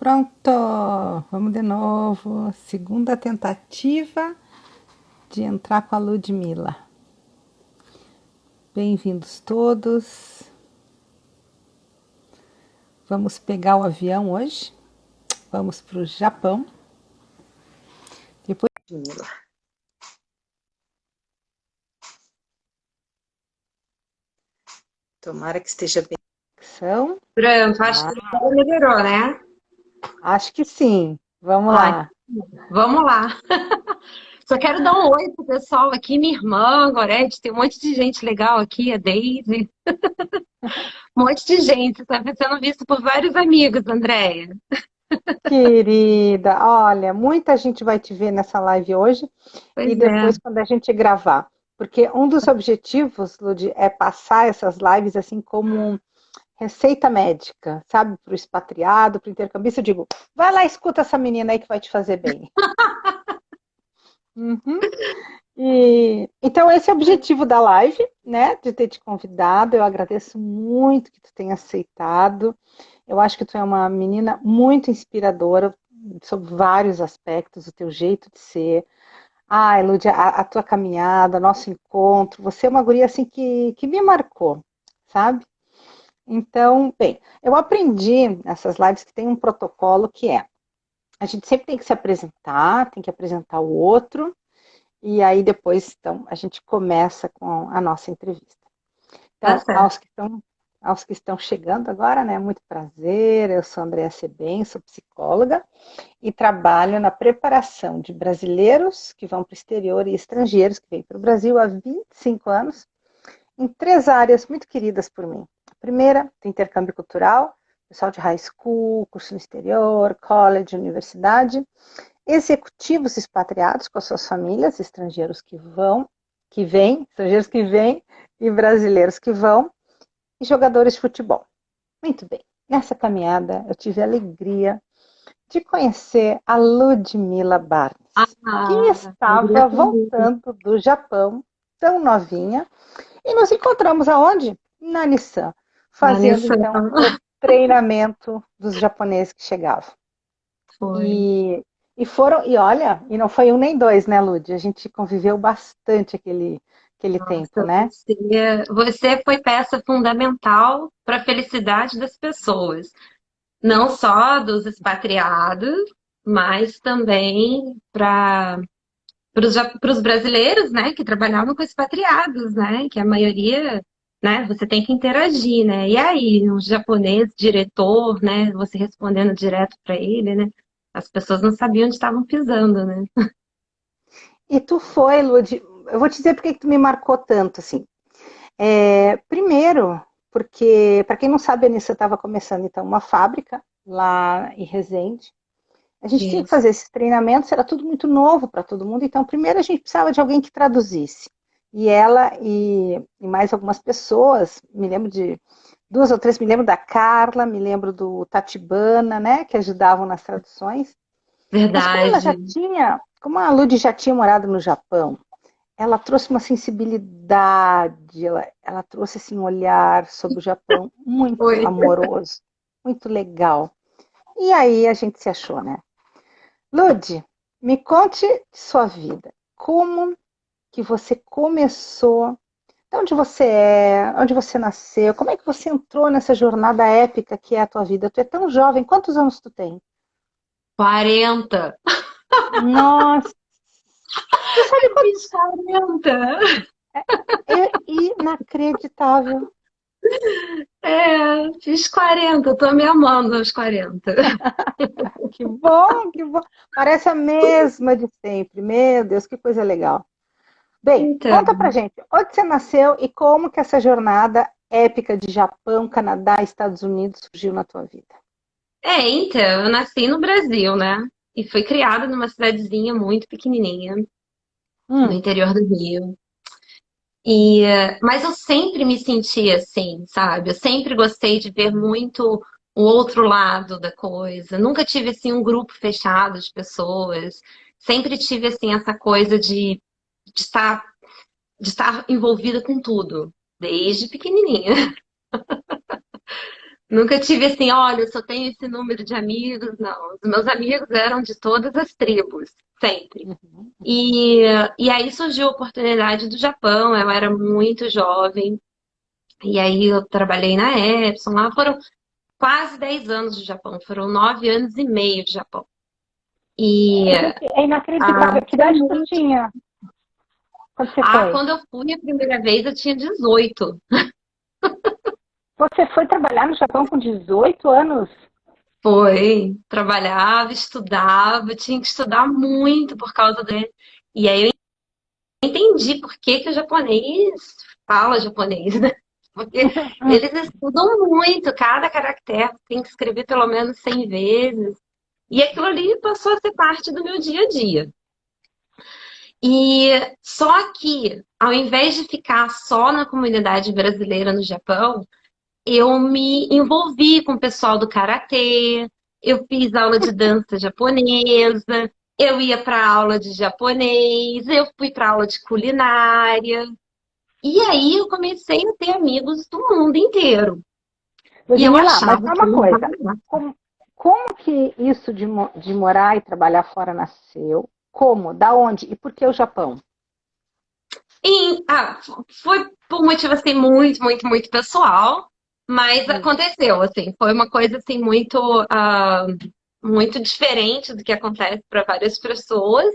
Pronto! Vamos de novo. Segunda tentativa de entrar com a Ludmilla. Bem-vindos todos. Vamos pegar o avião hoje. Vamos para o Japão. Depois, Ludmilla. Tomara que esteja bem. Pronto, acho que agora melhorou, né? Acho que sim. Vamos Ai, lá. vamos lá. Só quero dar um oi pro pessoal aqui, minha irmã, Gorete, tem um monte de gente legal aqui, a Daisy, um monte de gente, tá sendo visto por vários amigos, Andréia. Querida, olha, muita gente vai te ver nessa live hoje e Pois é. depois quando a gente gravar. Porque um dos objetivos, Lud, é passar essas lives assim como receita médica, sabe? Para o expatriado, para o intercambista. Eu digo, vai lá, escuta essa menina aí que vai te fazer bem. Uhum. Então, esse é o objetivo da live, né? De ter te convidado. Eu agradeço muito que tu tenha aceitado. Eu acho que tu é uma menina muito inspiradora sobre vários aspectos, o teu jeito de ser. Ah, Elúdia, a tua caminhada, nosso encontro. Você é uma guria assim que me marcou, sabe? Então, bem, eu aprendi nessas lives que tem um protocolo que é a gente sempre tem que se apresentar, tem que apresentar o outro, e aí depois, então, a gente começa com a nossa entrevista. Tá Então, certo. aos que estão chegando agora, né, muito prazer, eu sou Andréa Sebem, sou psicóloga e trabalho na preparação de brasileiros que vão para o exterior e estrangeiros que vêm para o Brasil há 25 anos, em três áreas muito queridas por mim. A primeira, do intercâmbio cultural, pessoal de high school, curso no exterior, college, universidade, executivos expatriados com as suas famílias, estrangeiros que vêm, estrangeiros que vêm e brasileiros que vão, e jogadores de futebol. Muito bem, nessa caminhada eu tive a alegria de conhecer a Ludmilla Barnes, que Ah, alegria estava comigo. voltando do Japão, tão novinha, e nos encontramos aonde? Na Nissan, fazendo Vanessa, então o treinamento dos japoneses que chegavam. foi. E olha, e não foi um nem dois, né, Lud? A gente conviveu bastante aquele tempo, Nossa, né? você foi peça fundamental para a felicidade das pessoas. Não só dos expatriados, mas também para os brasileiros, né, que trabalhavam com expatriados, né, que a maioria, né, você tem que interagir, né, e aí, um japonês, diretor, né, você respondendo direto para ele, né, as pessoas não sabiam onde estavam pisando, né. E tu foi, Lud, eu vou te dizer por que tu me marcou tanto, assim. Primeiro, porque, para quem não sabe, a Anissa estava começando, então, uma fábrica lá em Resende. A gente tinha que Isso. fazer esses treinamentos, era tudo muito novo para todo mundo, então, primeiro a gente precisava de alguém que traduzisse. E ela e mais algumas pessoas, me lembro de duas ou três, me lembro da Carla, me lembro do Tatibana, né, que ajudavam nas traduções. Mas Verdade. como a Lud já tinha morado no Japão, ela trouxe uma sensibilidade, ela trouxe assim, um olhar sobre o Japão muito Foi. amoroso, muito legal. E aí a gente se achou, né? Lud, me conte de sua vida. Como que você começou? De onde você é? Onde você nasceu? Como é que você entrou nessa jornada épica que é a tua vida? Tu é tão jovem. Quantos anos tu tem? 40. Nossa, tu sabe Eu quantos? fiz 40. É inacreditável. É, fiz 40. Tô me amando aos 40. Que bom, que bom. Parece a mesma de sempre. Meu Deus, que coisa legal. Bem, Então. conta pra gente, onde você nasceu e como que essa jornada épica de Japão, Canadá e Estados Unidos surgiu na tua vida? Então, eu nasci no Brasil, né? E fui criada numa cidadezinha muito pequenininha, no Hum, interior do Rio. Mas eu sempre me senti assim, sabe? Eu sempre gostei de ver muito o outro lado da coisa. Nunca tive assim um grupo fechado de pessoas. Sempre tive assim essa coisa de estar, de estar envolvida com tudo, desde pequenininha. Nunca tive assim, olha, eu só tenho esse número de amigos. Não, os meus amigos eram de todas as tribos, sempre. Uhum, uhum. E, e aí surgiu a oportunidade do Japão, eu era muito jovem, e aí eu trabalhei na Epson, lá foram quase 10 anos de Japão, foram 9 anos e meio de Japão. E Gente, é inacreditável. Que foi idade tu muito. tinha quando você foi? Quando eu fui a primeira vez, eu tinha 18. Você foi trabalhar no Japão com 18 anos? Foi, trabalhava, estudava, tinha que estudar muito por causa dele. E aí eu entendi por que que o japonês fala japonês, né? Porque eles estudam muito, cada caractere tem que escrever pelo menos 100 vezes. E aquilo ali passou a ser parte do meu dia a dia. E só que, ao invés de ficar só na comunidade brasileira no Japão, eu me envolvi com o pessoal do karatê, eu fiz aula de dança japonesa, eu ia para aula de japonês, eu fui para aula de culinária. E aí eu comecei a ter amigos do mundo inteiro. E eu Ludmila, mas achava só que uma não coisa. dava. Como que isso de morar e trabalhar fora nasceu? Como? Da onde? E por que o Japão? Foi por motivo assim muito pessoal, mas Hum, aconteceu assim, foi uma coisa assim muito diferente do que acontece para várias pessoas,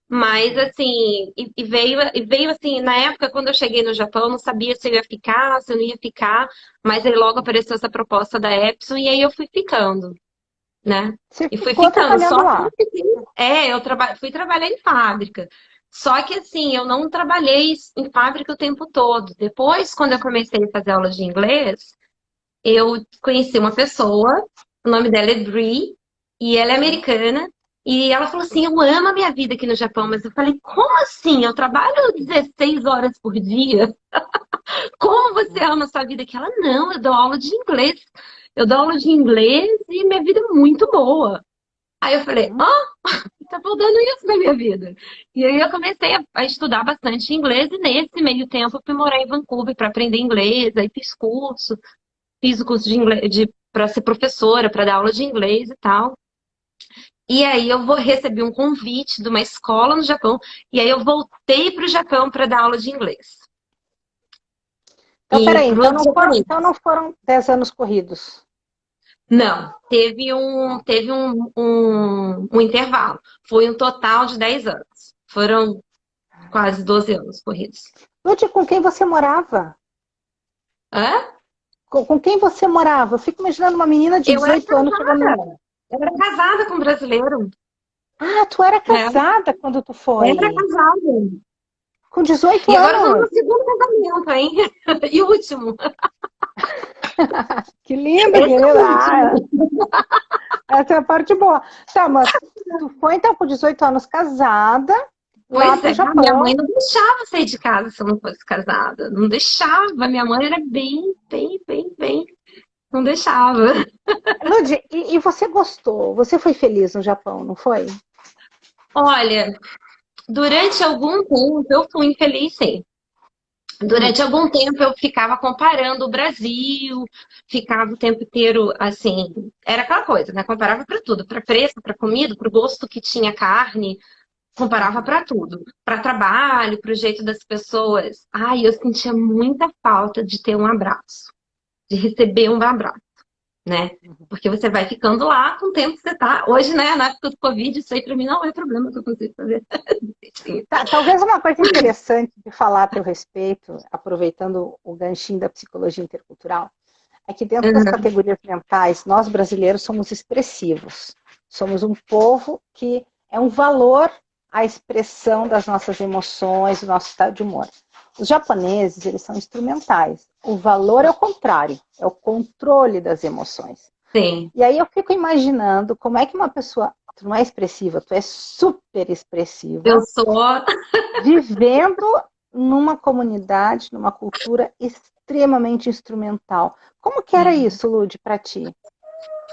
mas uhum. assim, e veio assim, na época quando eu cheguei no Japão, eu não sabia se eu ia ficar, se eu não ia ficar, mas aí logo apareceu essa proposta da Epson e aí eu fui ficando, né? Você E fui ficou ficando. trabalhando Só que lá. eu fui trabalhar em fábrica. Só que assim, eu não trabalhei em fábrica o tempo todo. Depois, quando eu comecei a fazer aula de inglês, eu conheci uma pessoa, o nome dela é Brie, e ela é Uhum. americana. E ela falou assim: Eu amo a minha vida aqui no Japão. Mas eu falei: Como assim? Eu trabalho 16 horas por dia. Como você ama a sua vida aqui? Ela: Não, eu dou aula de inglês. Eu dou aula de inglês e minha vida é muito boa. Aí eu falei: Uhum. Tá faltando isso na minha vida. E aí eu comecei a estudar bastante inglês e nesse meio tempo eu fui morar em Vancouver para aprender inglês, aí fiz o curso de inglês para ser professora, para dar aula de inglês e tal. E aí recebi um convite de uma escola no Japão e aí eu voltei para o Japão para dar aula de inglês. Então, E peraí, pro japonês. então não foram 10 anos corridos. Não, teve um intervalo. Foi um total de 10 anos. Foram quase 12 anos corridos. Lúcia, com quem você morava? Hã? Com quem você morava? Eu fico imaginando uma menina de Eu era 18 anos chegando. casada. Eu era casada com um brasileiro. Ah, tu era É, casada quando tu era foi. casada. Com 18 E agora eu tô anos. no segundo casamento, hein? E o último. Que linda, Esse é querida. o último. Essa é a parte boa. Tá, mas tu foi então com 18 anos casada lá Pois pro é, minha mãe Japão. não deixava sair de casa se eu não fosse casada. Não deixava. Minha mãe era bem. Não deixava. Lud, e você gostou? Você foi feliz no Japão, não foi? Olha, durante algum tempo eu fui infeliz, sim. Hum. Durante algum tempo eu ficava comparando o Brasil, ficava o tempo inteiro assim, era aquela coisa, né? Comparava para tudo, para preço, para comida, para o gosto que tinha carne, comparava Uhum. para tudo, para trabalho, para o jeito das pessoas. Ai, eu sentia muita falta de ter um abraço, de receber um abraço, né? Uhum. Porque você vai ficando lá com o tempo que você tá. Hoje, né, na época do Covid, isso aí para mim não é problema que eu consigo fazer. Tá, talvez uma coisa interessante de falar a teu respeito, aproveitando o ganchinho da psicologia intercultural, é que dentro das Uhum. categorias mentais, nós brasileiros somos expressivos. Somos um povo que é um valor a expressão das nossas emoções, do nosso estado de humor. Os japoneses, eles são instrumentais. O valor é o contrário, é o controle das emoções. Sim, E aí eu fico imaginando como é que uma pessoa, tu não é expressiva, tu é super eu expressiva, sou. vivendo numa comunidade, numa cultura extremamente instrumental. Como que era isso, Lud, para ti?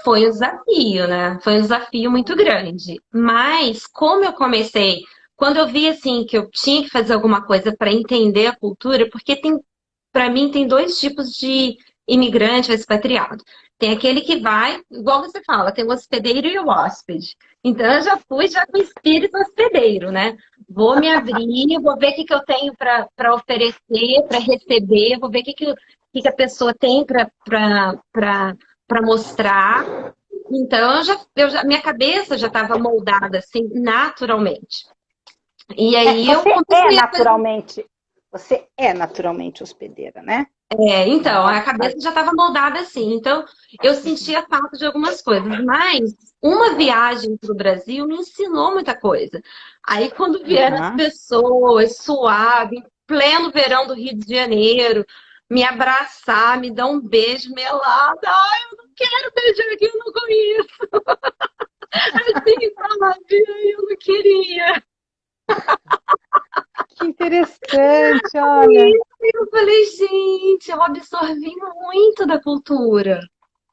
Foi um desafio, né? Foi um desafio muito grande. Mas como eu comecei, quando eu vi assim que eu tinha que fazer alguma coisa para entender a cultura, porque tem, para mim tem dois tipos imigrante ou expatriado. Tem aquele que vai, igual você fala, tem o hospedeiro e o hóspede. Então eu já fui já com espírito hospedeiro, né? Vou me abrir, vou ver o que, que eu tenho para oferecer, para receber, vou ver o que a pessoa tem para mostrar. Então minha cabeça já estava moldada assim naturalmente. E aí eu comecei a fazer. Você é naturalmente hospedeira, né? Então, a cabeça já estava moldada assim. Então, eu sentia falta de algumas coisas. Mas uma viagem para o Brasil me ensinou muita coisa. Aí, quando vieram as Uhum. pessoas suave, em pleno verão do Rio de Janeiro, me abraçar, me dar um beijo melado. Ai, eu não quero beijar aqui, eu não conheço. Assim, sabe? Ai, eu não queria. Que interessante, olha. Eu falei, gente, eu absorvi muito da cultura.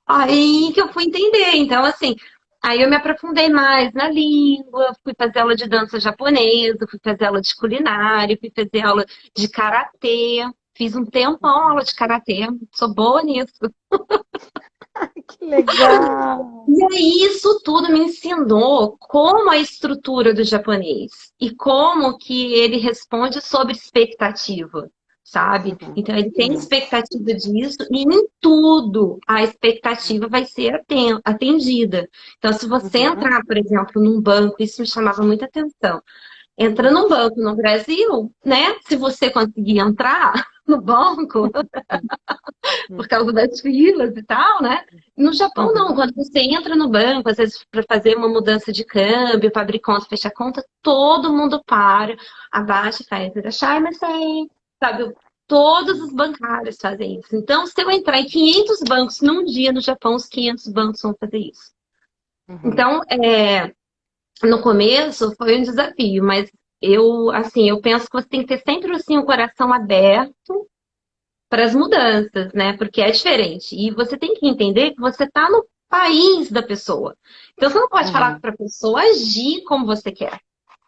Aí que eu fui entender. Então, assim, aí eu me aprofundei mais na língua, fui fazer aula de dança japonesa, fui fazer aula de culinária, fui fazer aula de karatê. Fiz um tempão aula de karatê, sou boa nisso. Que legal. E aí, isso tudo me ensinou como a estrutura do japonês e como que ele responde sobre expectativa, sabe? Uhum, Então, ele tem uhum, expectativa disso e em tudo a expectativa vai ser atendida. Então, se você uhum. entrar, por exemplo, num banco, isso me chamava muita atenção. Entra num banco no Brasil, né? Se você conseguir entrar no banco, por causa das filas e tal, né? No Japão, não. Uhum. Quando você entra no banco, às vezes para fazer uma mudança de câmbio, para abrir conta, fechar conta, todo mundo para, abaixa e faz irachai, mas sem, sabe? Todos os bancários fazem isso. Então, se eu entrar em 500 bancos num dia no Japão, os 500 bancos vão fazer isso. Uhum. Então, no começo foi um desafio, mas assim, eu penso que você tem que ter sempre assim o coração aberto para as mudanças, né? Porque é diferente. E você tem que entender que você está no país da pessoa. Então você não pode falar Uhum. para a pessoa agir como você quer,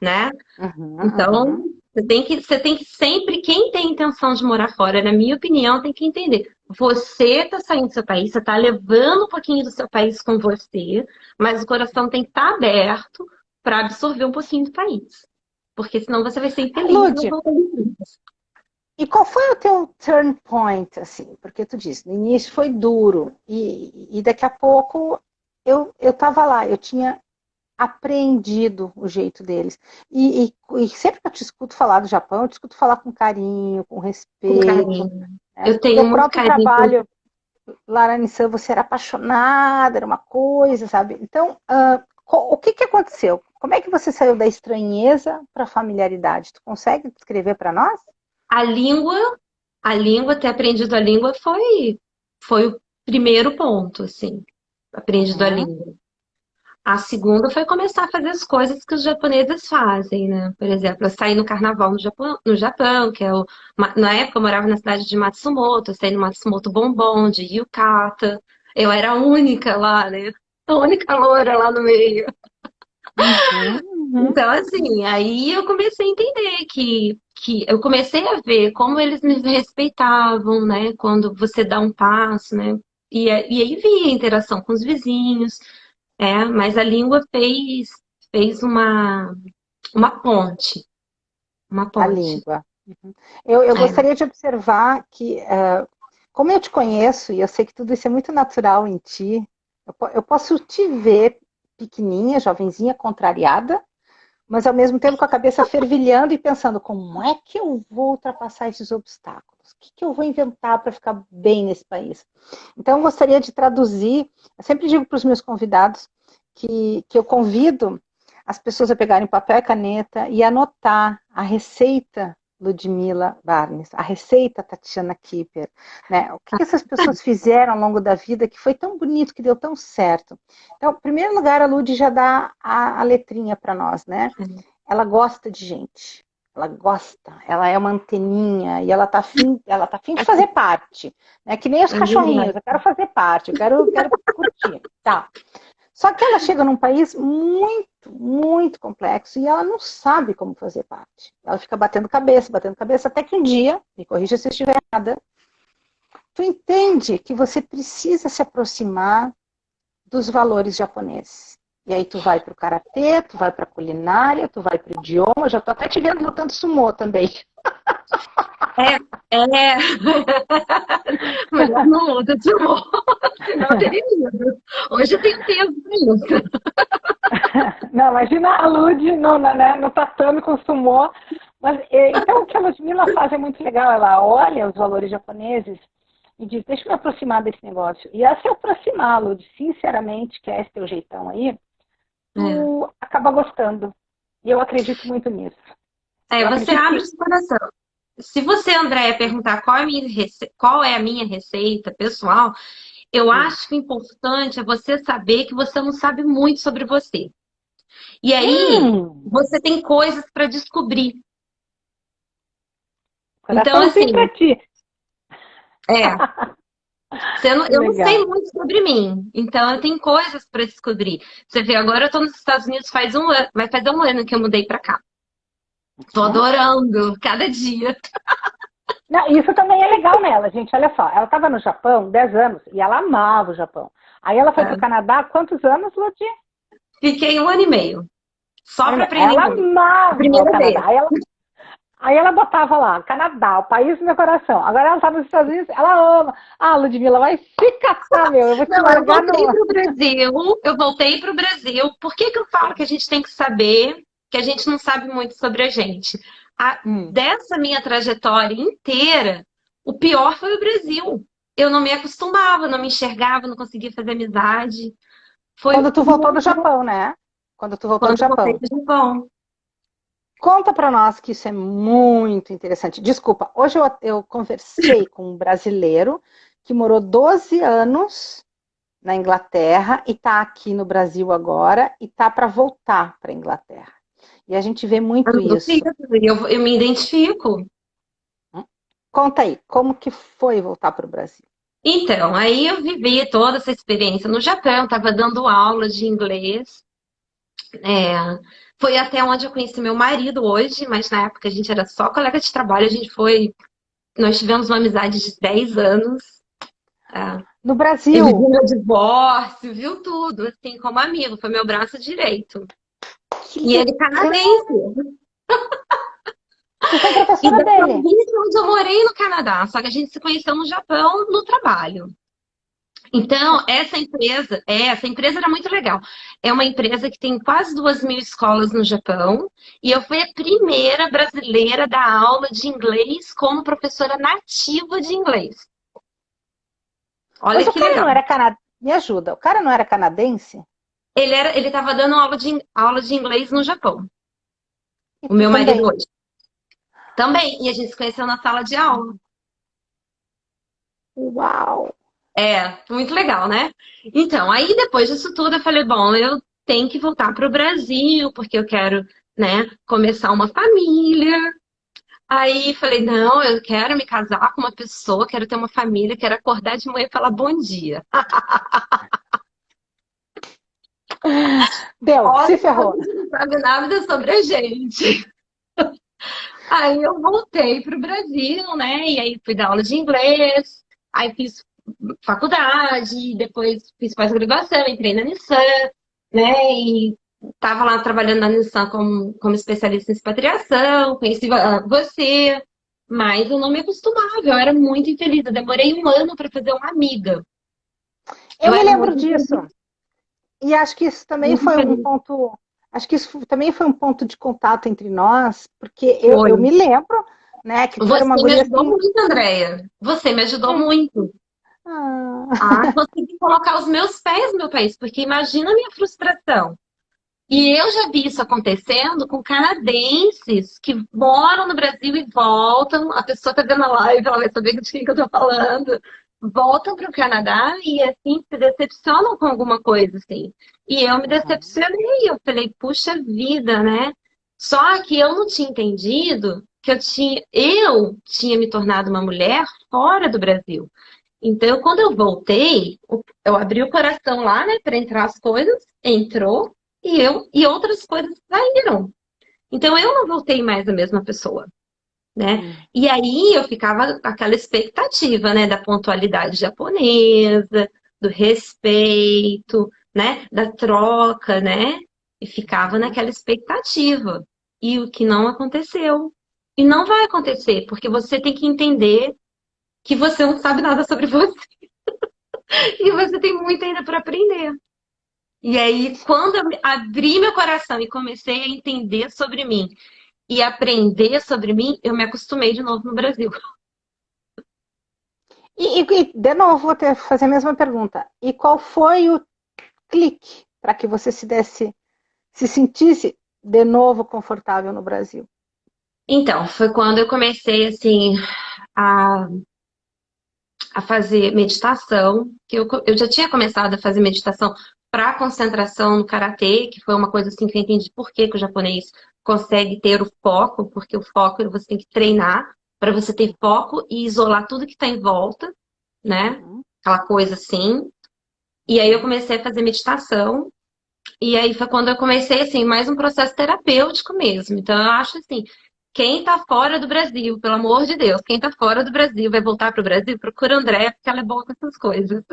né? Uhum. Então Uhum. você tem que sempre, quem tem intenção de morar fora, na minha opinião, tem que entender. Você está saindo do seu país, você está levando um pouquinho do seu país com você, mas o coração tem que estar aberto para absorver um pouquinho do país. Porque senão você vai ser infeliz e Lud, vai voltar de. e qual foi o teu turn point, assim? Porque tu disse, no início foi duro, e daqui a pouco eu estava lá, eu tinha apreendido o jeito deles. E sempre que eu te escuto falar do Japão, eu te escuto falar com carinho, com Com respeito, carinho. né? Eu No tenho teu muito próprio carinho. trabalho, lá na Nissan, você era apaixonada, era uma coisa, sabe? Então, o que que aconteceu? Como é que você saiu da estranheza para a familiaridade? Tu consegue descrever para nós? A língua, ter aprendido a língua foi o primeiro ponto, assim, aprendido a Uhum, língua. A segunda foi começar a fazer as coisas que os japoneses fazem, né? Por exemplo, eu saí no carnaval no Japão, que na época eu morava na cidade de Matsumoto, eu saí no Matsumoto Bombom, de Yukata. Eu era a única lá, né? A única loura lá no meio. uhum, uhum, Então, assim, aí eu comecei a entender que eu comecei a ver como eles me respeitavam, né? Quando você dá um passo, né? E aí vi a interação com os vizinhos, mas a língua fez uma ponte, uma a ponte. língua. Uhum. Eu É, gostaria de observar que, como eu te conheço, e eu sei que tudo isso é muito natural em ti, eu posso te ver pequenininha, jovenzinha, contrariada, mas ao mesmo tempo com a cabeça fervilhando e pensando como é que eu vou ultrapassar esses obstáculos? O que, que eu vou inventar para ficar bem nesse país? Então, eu gostaria de traduzir, eu sempre digo para os meus convidados que eu convido as pessoas a pegarem papel e caneta e anotar a receita Ludmila Barnes, a receita Tatiana Kipper, né? O que essas pessoas fizeram ao longo da vida que foi tão bonito, que deu tão certo. Então, em primeiro lugar, a Lud já dá a letrinha para nós, né? Ela gosta de gente. Ela gosta, ela é uma anteninha e ela tá afim de fazer parte, né? Que nem os é verdade. cachorrinhos, eu quero fazer parte, eu quero curtir, tá? Só que ela chega num país muito, muito complexo e ela não sabe como fazer parte. Ela fica batendo cabeça, até que um dia, me corrija se eu estiver errada, tu entende que você precisa se aproximar dos valores japoneses. E aí tu vai para o karatê, tu vai para a culinária, tu vai para o idioma, já tô até te vendo lutando sumô também. É, é. Melhor não luta de novo, senão eu teria medo. Hoje eu tenho tempo para isso. Não, imagina a Lud no tatame com sumô. Mas, então, o que a Ludmilla faz é muito legal. Ela olha os valores japoneses e diz, deixa eu me aproximar desse negócio. E se eu aproximar, Lud, sinceramente, que é esse teu jeitão aí, tu acaba gostando. E eu acredito muito nisso. Você abre o seu coração. Se você, Andréia, perguntar qual é a minha receita pessoal, eu acho que o importante é você saber que você não sabe muito sobre você. E aí, você tem coisas para descobrir. Então, assim, pra ti. eu não sei muito sobre mim, então eu tenho coisas para descobrir. Você vê, agora eu estou nos Estados Unidos faz um ano, vai fazer um ano que eu mudei para cá. Tô adorando cada dia. Não, isso também é legal nela, gente. Olha só, ela estava no Japão 10 anos e ela amava o Japão. Aí ela foi para o Canadá, quantos anos, Ludi? Fiquei 1 ano e meio. Só para aprender. Ela amava o Canadá. Aí ela botava lá, Canadá, o país do meu coração. Agora ela está nos Estados Unidos, ela ama. Ah, Ludmilla, vai se catar, meu. Eu vou te largar no... Eu voltei para o Brasil. Por que eu falo que a gente tem que saber que a gente não sabe muito sobre a gente? Dessa minha trajetória inteira, o pior foi o Brasil. Eu não me acostumava, não me enxergava, não conseguia fazer amizade. Quando tu voltou do Japão, né? Quando tu voltou do Japão. Conta para nós que isso é muito interessante. Desculpa, hoje eu conversei com um brasileiro que morou 12 anos na Inglaterra e está aqui no Brasil agora e está para voltar para a Inglaterra. E a gente vê muito isso. Eu me identifico. Conta aí, como que foi voltar para o Brasil? Então, aí eu vivi toda essa experiência no Japão, estava dando aula de inglês. Foi até onde eu conheci meu marido hoje, mas na época a gente era só colega de trabalho, nós tivemos uma amizade de 10 anos. No Brasil? Ele viu meu divórcio, viu tudo, assim, como amigo, foi meu braço direito. E ele canadense. Você foi professora dele? Onde eu morei no Canadá, só que a gente se conheceu no Japão no trabalho. Então, essa empresa era muito legal. É uma empresa que tem quase 2.000 escolas no Japão. E eu fui a primeira brasileira da aula de inglês como professora nativa de inglês. Olha Mas que legal. Não era Me ajuda, o cara não era canadense? Ele estava dando aula de inglês no Japão. O meu também. marido hoje. Também. E a gente se conheceu na sala de aula. Uau! Muito legal, né? Então, aí depois disso tudo eu falei, bom, eu tenho que voltar para o Brasil, porque eu quero, né, começar uma família. Aí falei, não, eu quero me casar com uma pessoa, quero ter uma família, quero acordar de manhã e falar bom dia. Se ferrou. Não sabe nada sobre a gente. Aí eu voltei para o Brasil, né? E aí fui dar aula de inglês, aí fiz faculdade, depois fiz pós-graduação, entrei na Nissan, né? E estava lá trabalhando na Nissan como especialista em expatriação, conheci você, mas eu não me acostumava, eu era muito infeliz. Eu demorei 1 ano para fazer uma amiga. Eu me lembro disso. E acho que isso também foi um ponto. Acho que isso também foi um ponto de contato entre nós, porque eu me lembro, né, que tu era uma guria. Você me ajudou muito, Andréia. Você me ajudou muito. Consegui colocar os meus pés no meu país, porque imagina a minha frustração. E eu já vi isso acontecendo com canadenses que moram no Brasil e voltam. A pessoa tá vendo a live, ela vai saber de quem que eu tô falando. Voltam para o Canadá e, assim, se decepcionam com alguma coisa, assim. E eu me decepcionei. Eu falei, puxa vida, né? Só que eu não tinha entendido que eu tinha me tornado uma mulher fora do Brasil. Então, quando eu voltei, eu abri o coração lá, né, para entrar as coisas, entrou, e outras coisas saíram. Então, eu não voltei mais a mesma pessoa. né? Hum. E aí eu ficava com aquela expectativa, né, da pontualidade japonesa, do respeito, né, da troca, né? E ficava naquela expectativa. E o que não aconteceu. E não vai acontecer, porque você tem que entender que você não sabe nada sobre você e você tem muito ainda para aprender. E aí, quando eu abri meu coração e comecei a entender sobre mim e aprender sobre mim, eu me acostumei de novo no Brasil. De novo, vou fazer a mesma pergunta. E qual foi o clique para que você se sentisse de novo confortável no Brasil? Então, foi quando eu comecei, assim, a, a fazer meditação, que eu já tinha começado a fazer meditação para concentração no karatê, que foi uma coisa assim que eu entendi por que que o japonês consegue ter o foco, porque o foco você tem que treinar para você ter foco e isolar tudo que está em volta, né? Uhum. Aquela coisa assim. E aí eu comecei a fazer meditação, e aí foi quando eu comecei, assim, mais um processo terapêutico mesmo. Então eu acho assim, quem tá fora do Brasil, pelo amor de Deus, quem tá fora do Brasil, vai voltar pro Brasil, procura a Andréia, porque ela é boa com essas coisas.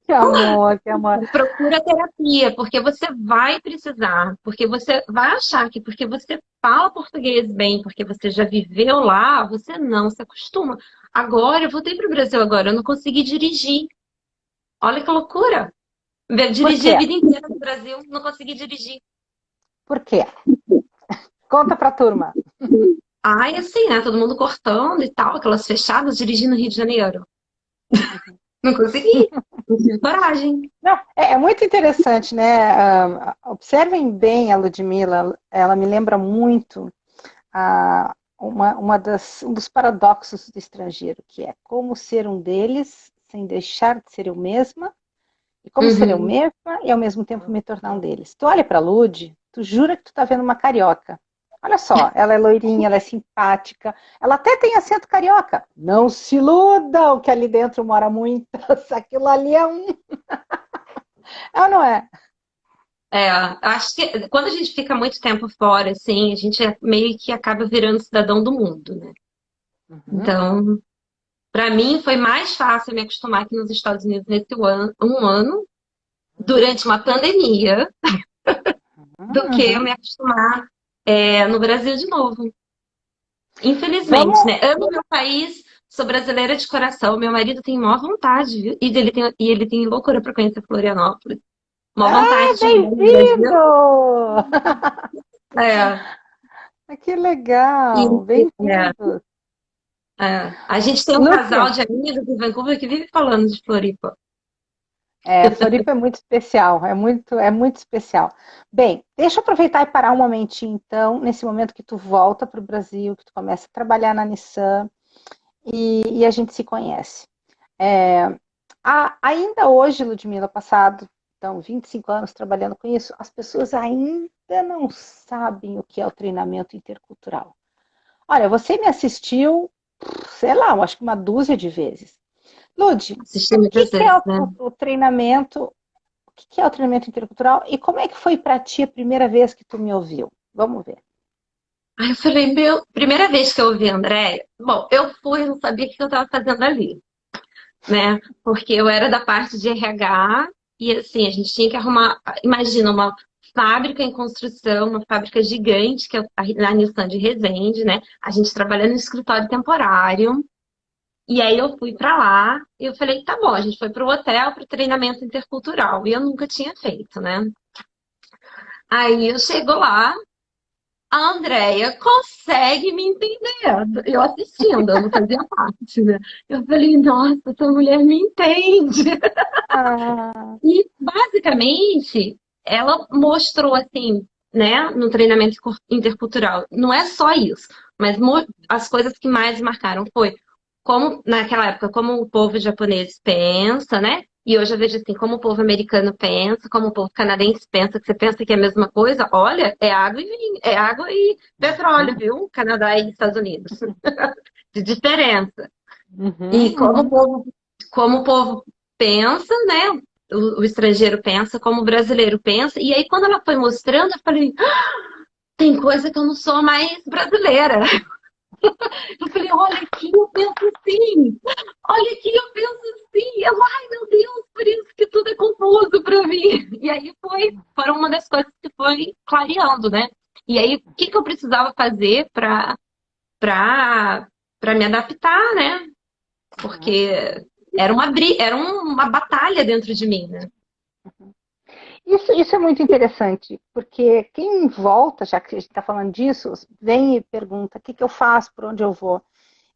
Que amor, que amor. Procura terapia, porque você vai precisar, porque você vai achar que porque você fala português bem, porque você já viveu lá, você não se acostuma. Agora, eu voltei pro Brasil agora, eu não consegui dirigir. Olha que loucura! Por Dirigi quê? a vida inteira no Brasil, não consegui dirigir. Por quê? Conta pra turma. Ai, assim, né? Todo mundo cortando e tal, aquelas fechadas, dirigindo no Rio de Janeiro. Uhum. Não consegui. Não tive coragem. Não, é muito interessante, né? Observem bem a Ludmilla, ela me lembra muito um dos paradoxos do estrangeiro, que é como ser um deles sem deixar de ser eu mesma, e como ser eu Uhum. mesma e ao mesmo tempo me tornar um deles. Tu olha para a Lud, tu jura que tu tá vendo uma carioca. Olha só, ela é loirinha, ela é simpática, ela até tem acento carioca. Não se iludam que ali dentro mora muitas, aquilo ali é um. É ou não é? É, acho que quando a gente fica muito tempo fora, assim, a gente meio que acaba virando cidadão do mundo, né? Uhum, Então, para mim foi mais fácil me acostumar aqui nos Estados Unidos nesse um ano, durante uma pandemia, do que eu uhum. me acostumar no Brasil de novo. Infelizmente, Vamos. né? Amo meu país, sou brasileira de coração. Meu marido tem maior vontade, viu? E ele tem loucura para conhecer Florianópolis. Maior Ah, vontade de morar no Brasil. bem-vindo! É, Que e, legal, é, bem-vindo. a gente tem um casal Lúcia, de amigos em Vancouver que vive falando de Floripa. Floripa é muito especial, é muito especial. Bem, deixa eu aproveitar e parar um momentinho, então, nesse momento que tu volta para o Brasil, que tu começa a trabalhar na Nissan e a gente se conhece. É, ainda hoje, Ludmila, passado, então, 25 anos trabalhando com isso, as pessoas ainda não sabem o que é o treinamento intercultural. Olha, você me assistiu, sei lá, eu acho que uma dúzia de vezes. Lud, Assisti o que muitas que é vezes, né? o treinamento? O que é o treinamento intercultural e como é que foi para ti a primeira vez que tu me ouviu? Vamos ver. Aí eu falei, meu, primeira vez que eu ouvi a Andréia, bom, eu fui, não sabia o que eu estava fazendo ali, né? Porque eu era da parte de RH e assim, a gente tinha que arrumar, imagina, uma fábrica em construção, uma fábrica gigante, que é a Nissan de Resende, né? A gente trabalhando no escritório temporário. E aí eu fui pra lá e eu falei, tá bom, a gente foi pro hotel para treinamento intercultural. E eu nunca tinha feito, né? Aí eu chego lá, a Andrea consegue me entender. Eu assistindo, eu não fazia parte, né? Eu falei, nossa, essa mulher me entende. Ah, E basicamente ela mostrou assim, né, no treinamento intercultural, não é só isso, mas as coisas que mais marcaram foi como naquela época como o povo japonês pensa, né? E hoje eu vejo assim, como o povo americano pensa, como o povo canadense pensa, que você pensa que é a mesma coisa, olha, é água e vinho, é água e petróleo, uhum, viu? Canadá e Estados Unidos. De diferença. E uhum, uhum. como o povo pensa, né? O estrangeiro pensa, como o brasileiro pensa. E aí, quando ela foi mostrando, eu falei, tem coisa que eu não sou mais brasileira. Eu falei, olha aqui, eu penso assim. Olha aqui, eu penso assim. Eu, ai, meu Deus, por isso que tudo é confuso para mim. E aí foram uma das coisas que foi clareando, né? E aí, o que eu precisava fazer para me adaptar, né? Porque era uma batalha dentro de mim, né? Isso é muito interessante, porque quem volta, já que a gente está falando disso, vem e pergunta o que eu faço, por onde eu vou.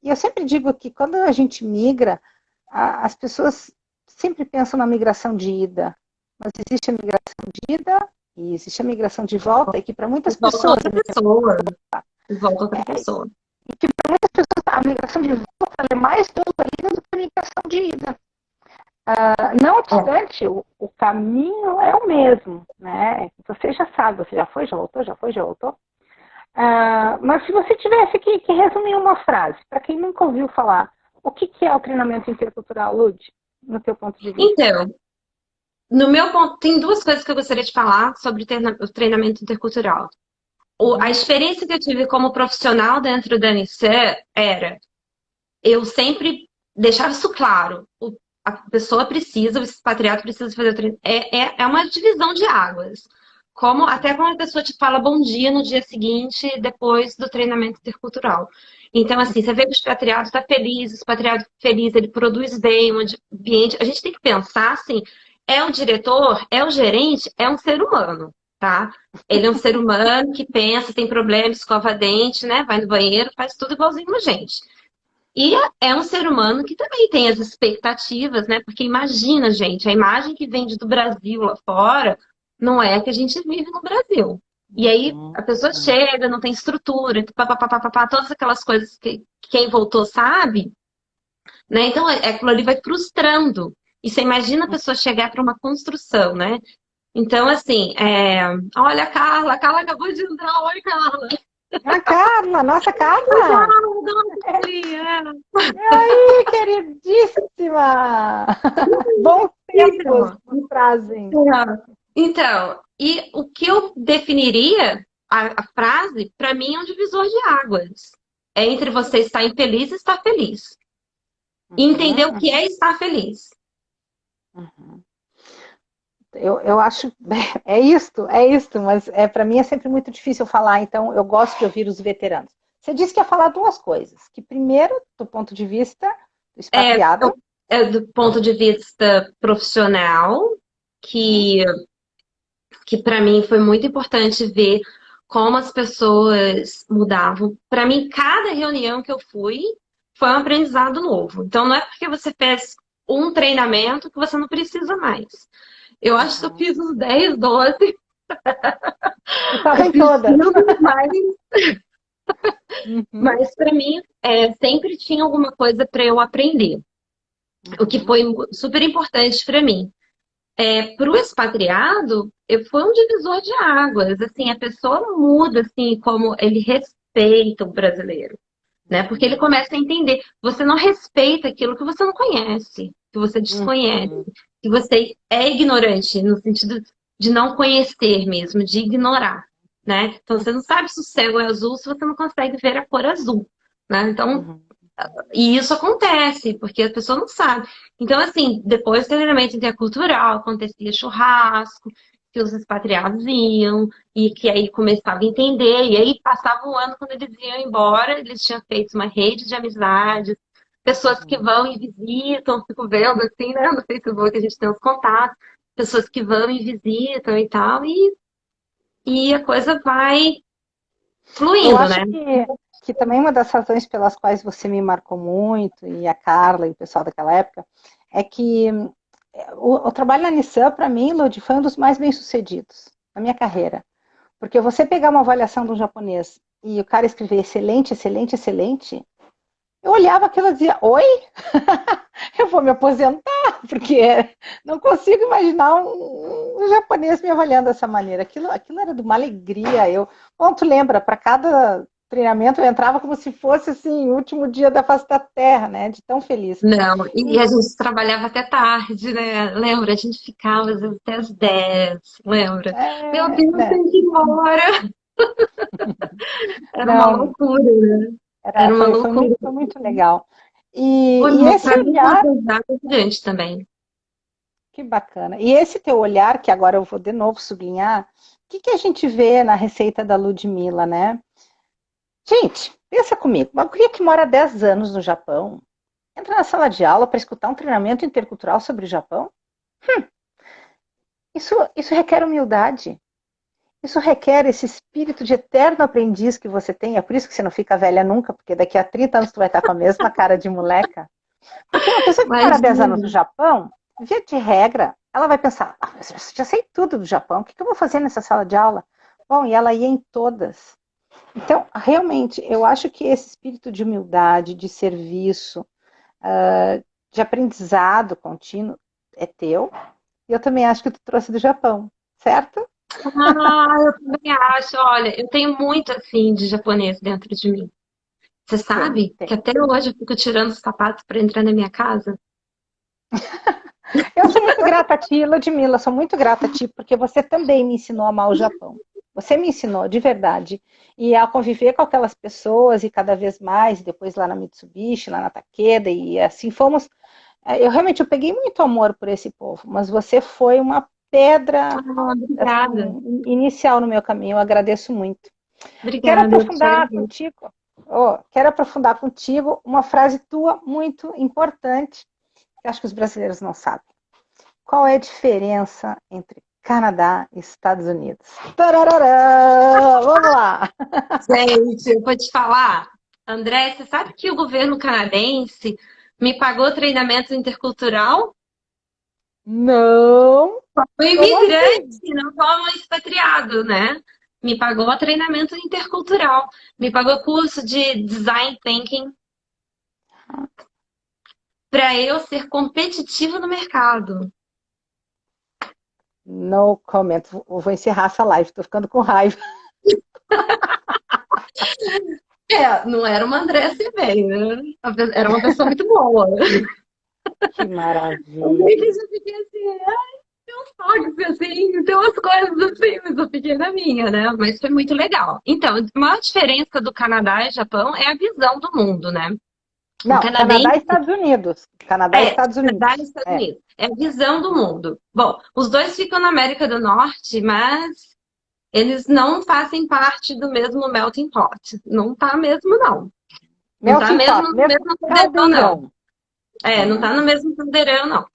E eu sempre digo que quando a gente migra, as pessoas sempre pensam na migração de ida, mas existe a migração de ida e existe a migração de volta, e que para muitas Volta pessoas outra pessoa. Volta outra pessoa. e que para muitas pessoas a migração de volta é mais dolorida do que a migração de ida. Não obstante, o caminho é o mesmo, né? Você já sabe, você já foi, já voltou, já foi, já voltou. Mas se você tivesse que resumir uma frase, para quem nunca ouviu falar, o que é o treinamento intercultural, Lud, no teu ponto de vista? Então, no meu ponto, tem duas coisas que eu gostaria de falar sobre o treinamento intercultural. A experiência que eu tive como profissional dentro da ANICE era, eu sempre deixava isso claro, a pessoa precisa, o expatriado precisa fazer o treinamento. É uma divisão de águas. Até quando a pessoa te fala bom dia no dia seguinte, depois do treinamento intercultural. Então, assim, você vê que o expatriado está feliz, o expatriado feliz, ele produz bem, um ambiente. A gente tem que pensar assim, é o diretor, é o gerente, é um ser humano, tá? Ele é um ser humano que pensa, tem problema, escova dente, né? Vai no banheiro, faz tudo igualzinho a gente. E é um ser humano que também tem as expectativas, né? Porque imagina, gente, a imagem que vende do Brasil lá fora não é a que a gente vive no Brasil. E aí a pessoa chega, não tem estrutura, papapá, todas aquelas coisas que quem voltou sabe, né? Então aquilo ali vai frustrando. E você imagina a pessoa chegar para uma construção, né? Então, assim, olha a Carla acabou de entrar, oi, Carla. A Carla, nossa Oi, Carla! Carla, dona E aí, queridíssima! Bons tempos nos trazem. Então, e o que eu definiria, a frase, para mim é um divisor de águas. É entre você estar infeliz e estar feliz. E entender o que é estar feliz. Eu acho, é isto, mas para mim é sempre muito difícil falar, então eu gosto de ouvir os veteranos. Você disse que ia falar duas coisas, que primeiro, do ponto de vista do expatriado. Do ponto de vista profissional, que para mim foi muito importante ver como as pessoas mudavam. Para mim, cada reunião que eu fui foi um aprendizado novo. Então, não é porque você fez um treinamento que você não precisa mais. Eu acho que eu fiz uns 10, 12. Estava em todas. Mais. Mas para mim, sempre tinha alguma coisa para eu aprender. O que foi super importante para mim. Para o expatriado, foi um divisor de águas. Assim, a pessoa muda assim como ele respeita o brasileiro, né? Porque ele começa a entender. Você não respeita aquilo que você não conhece, que você desconhece, que você é ignorante no sentido de não conhecer mesmo, de ignorar, né? Então você não sabe se o céu é azul se você não consegue ver a cor azul, né? Então e isso acontece, porque a pessoa não sabe. Então, assim, depois do treinamento intercultural, acontecia churrasco, que os expatriados iam, e que aí começava a entender, e aí passava um ano, quando eles iam embora, eles tinham feito uma rede de amizades, pessoas que vão e visitam, fico vendo assim, né, no Facebook a gente tem os contatos, pessoas que vão e visitam e tal, e a coisa vai fluindo, Eu acho né? que também uma das razões pelas quais você me marcou muito, e a Carla e o pessoal daquela época, é que o trabalho na Nissan, para mim, Lud, foi um dos mais bem-sucedidos na minha carreira. Porque você pegar uma avaliação de um japonês e o cara escrever excelente, excelente, excelente, eu olhava aquilo e dizia, oi? Eu vou me aposentar, porque não consigo imaginar um japonês me avaliando dessa maneira. Aquilo era de uma alegria. Bom, tu lembra, para cada treinamento eu entrava como se fosse assim, o último dia da face da terra, né? De tão feliz. Não, e a gente trabalhava até tarde, né? Lembra? A gente ficava às vezes até às 10, lembra? Meu Deus, Né? tem que ir embora. Era uma Não, loucura, né? Era uma loucura. foi muito legal. Foi, E esse para mim, foi um olhar, aprendizado gigante também. que bacana. E esse teu olhar, que agora eu vou de novo sublinhar, o que a gente vê na receita da Ludmilla, né? Gente, pensa comigo, uma guria que mora há 10 anos no Japão, entra na sala de aula para escutar um treinamento intercultural sobre o Japão? Isso requer humildade. Isso requer esse espírito de eterno aprendiz que você tem. É por isso que você não fica velha nunca, porque daqui a 30 anos tu vai estar com a mesma cara de moleca. Porque uma pessoa que mora 10 anos no Imagina. Japão, via de regra, ela vai pensar, mas eu já sei tudo do Japão, o que eu vou fazer nessa sala de aula? Bom, e ela ia em todas. Então, realmente, eu acho que esse espírito de humildade, de serviço, de aprendizado contínuo é teu. E eu também acho que tu trouxe do Japão, certo? Ah, eu também acho. Olha, eu tenho muito assim de japonês dentro de mim. Você Tem, sabe que tem. até hoje eu fico tirando os sapatos para entrar na minha casa? Eu sou muito grata a ti, Ludmilla, sou muito grata a ti, porque você também me ensinou a amar o Japão. Você me ensinou, de verdade. E a conviver com aquelas pessoas, e cada vez mais, depois lá na Mitsubishi, lá na Takeda, e assim fomos. Eu peguei muito amor por esse povo, mas você foi uma pedra Ah, obrigada. assim, inicial no meu caminho, eu agradeço muito. Quero Obrigada, eu te aprofundar agradeço. contigo, quero aprofundar contigo uma frase tua muito importante, que acho que os brasileiros não sabem. Qual é a diferença entre Canadá e Estados Unidos? Tarararã! Vamos lá! Gente, eu vou te falar, André, você sabe que o governo canadense me pagou treinamento intercultural? Não! O Como assim? imigrante, não como expatriado, né? Me pagou treinamento intercultural, me pagou curso de design thinking para eu ser competitivo no mercado. No comment. Vou encerrar essa live, tô ficando com raiva. É, não era uma Andréia bem, né? Era uma pessoa muito boa. Que Eu meio que maravilha. já fiquei assim, toques, assim, tem umas coisas assim, mas eu fiquei na minha, né? Mas foi muito legal. Então, a maior diferença do Canadá e Japão é a visão do mundo, né? O Não, Canadá e canadense Estados Unidos. Canadá e é Estados Canadá e Unidos. Estados É. Unidos. É a visão do mundo. Bom, os dois ficam na América do Norte, mas eles não fazem parte do mesmo melting pot. Não tá mesmo, não. Não tá Melting mesmo pot, no mesmo mesmo caldeirão, não. caldeirão. É, não tá no mesmo caldeirão, não.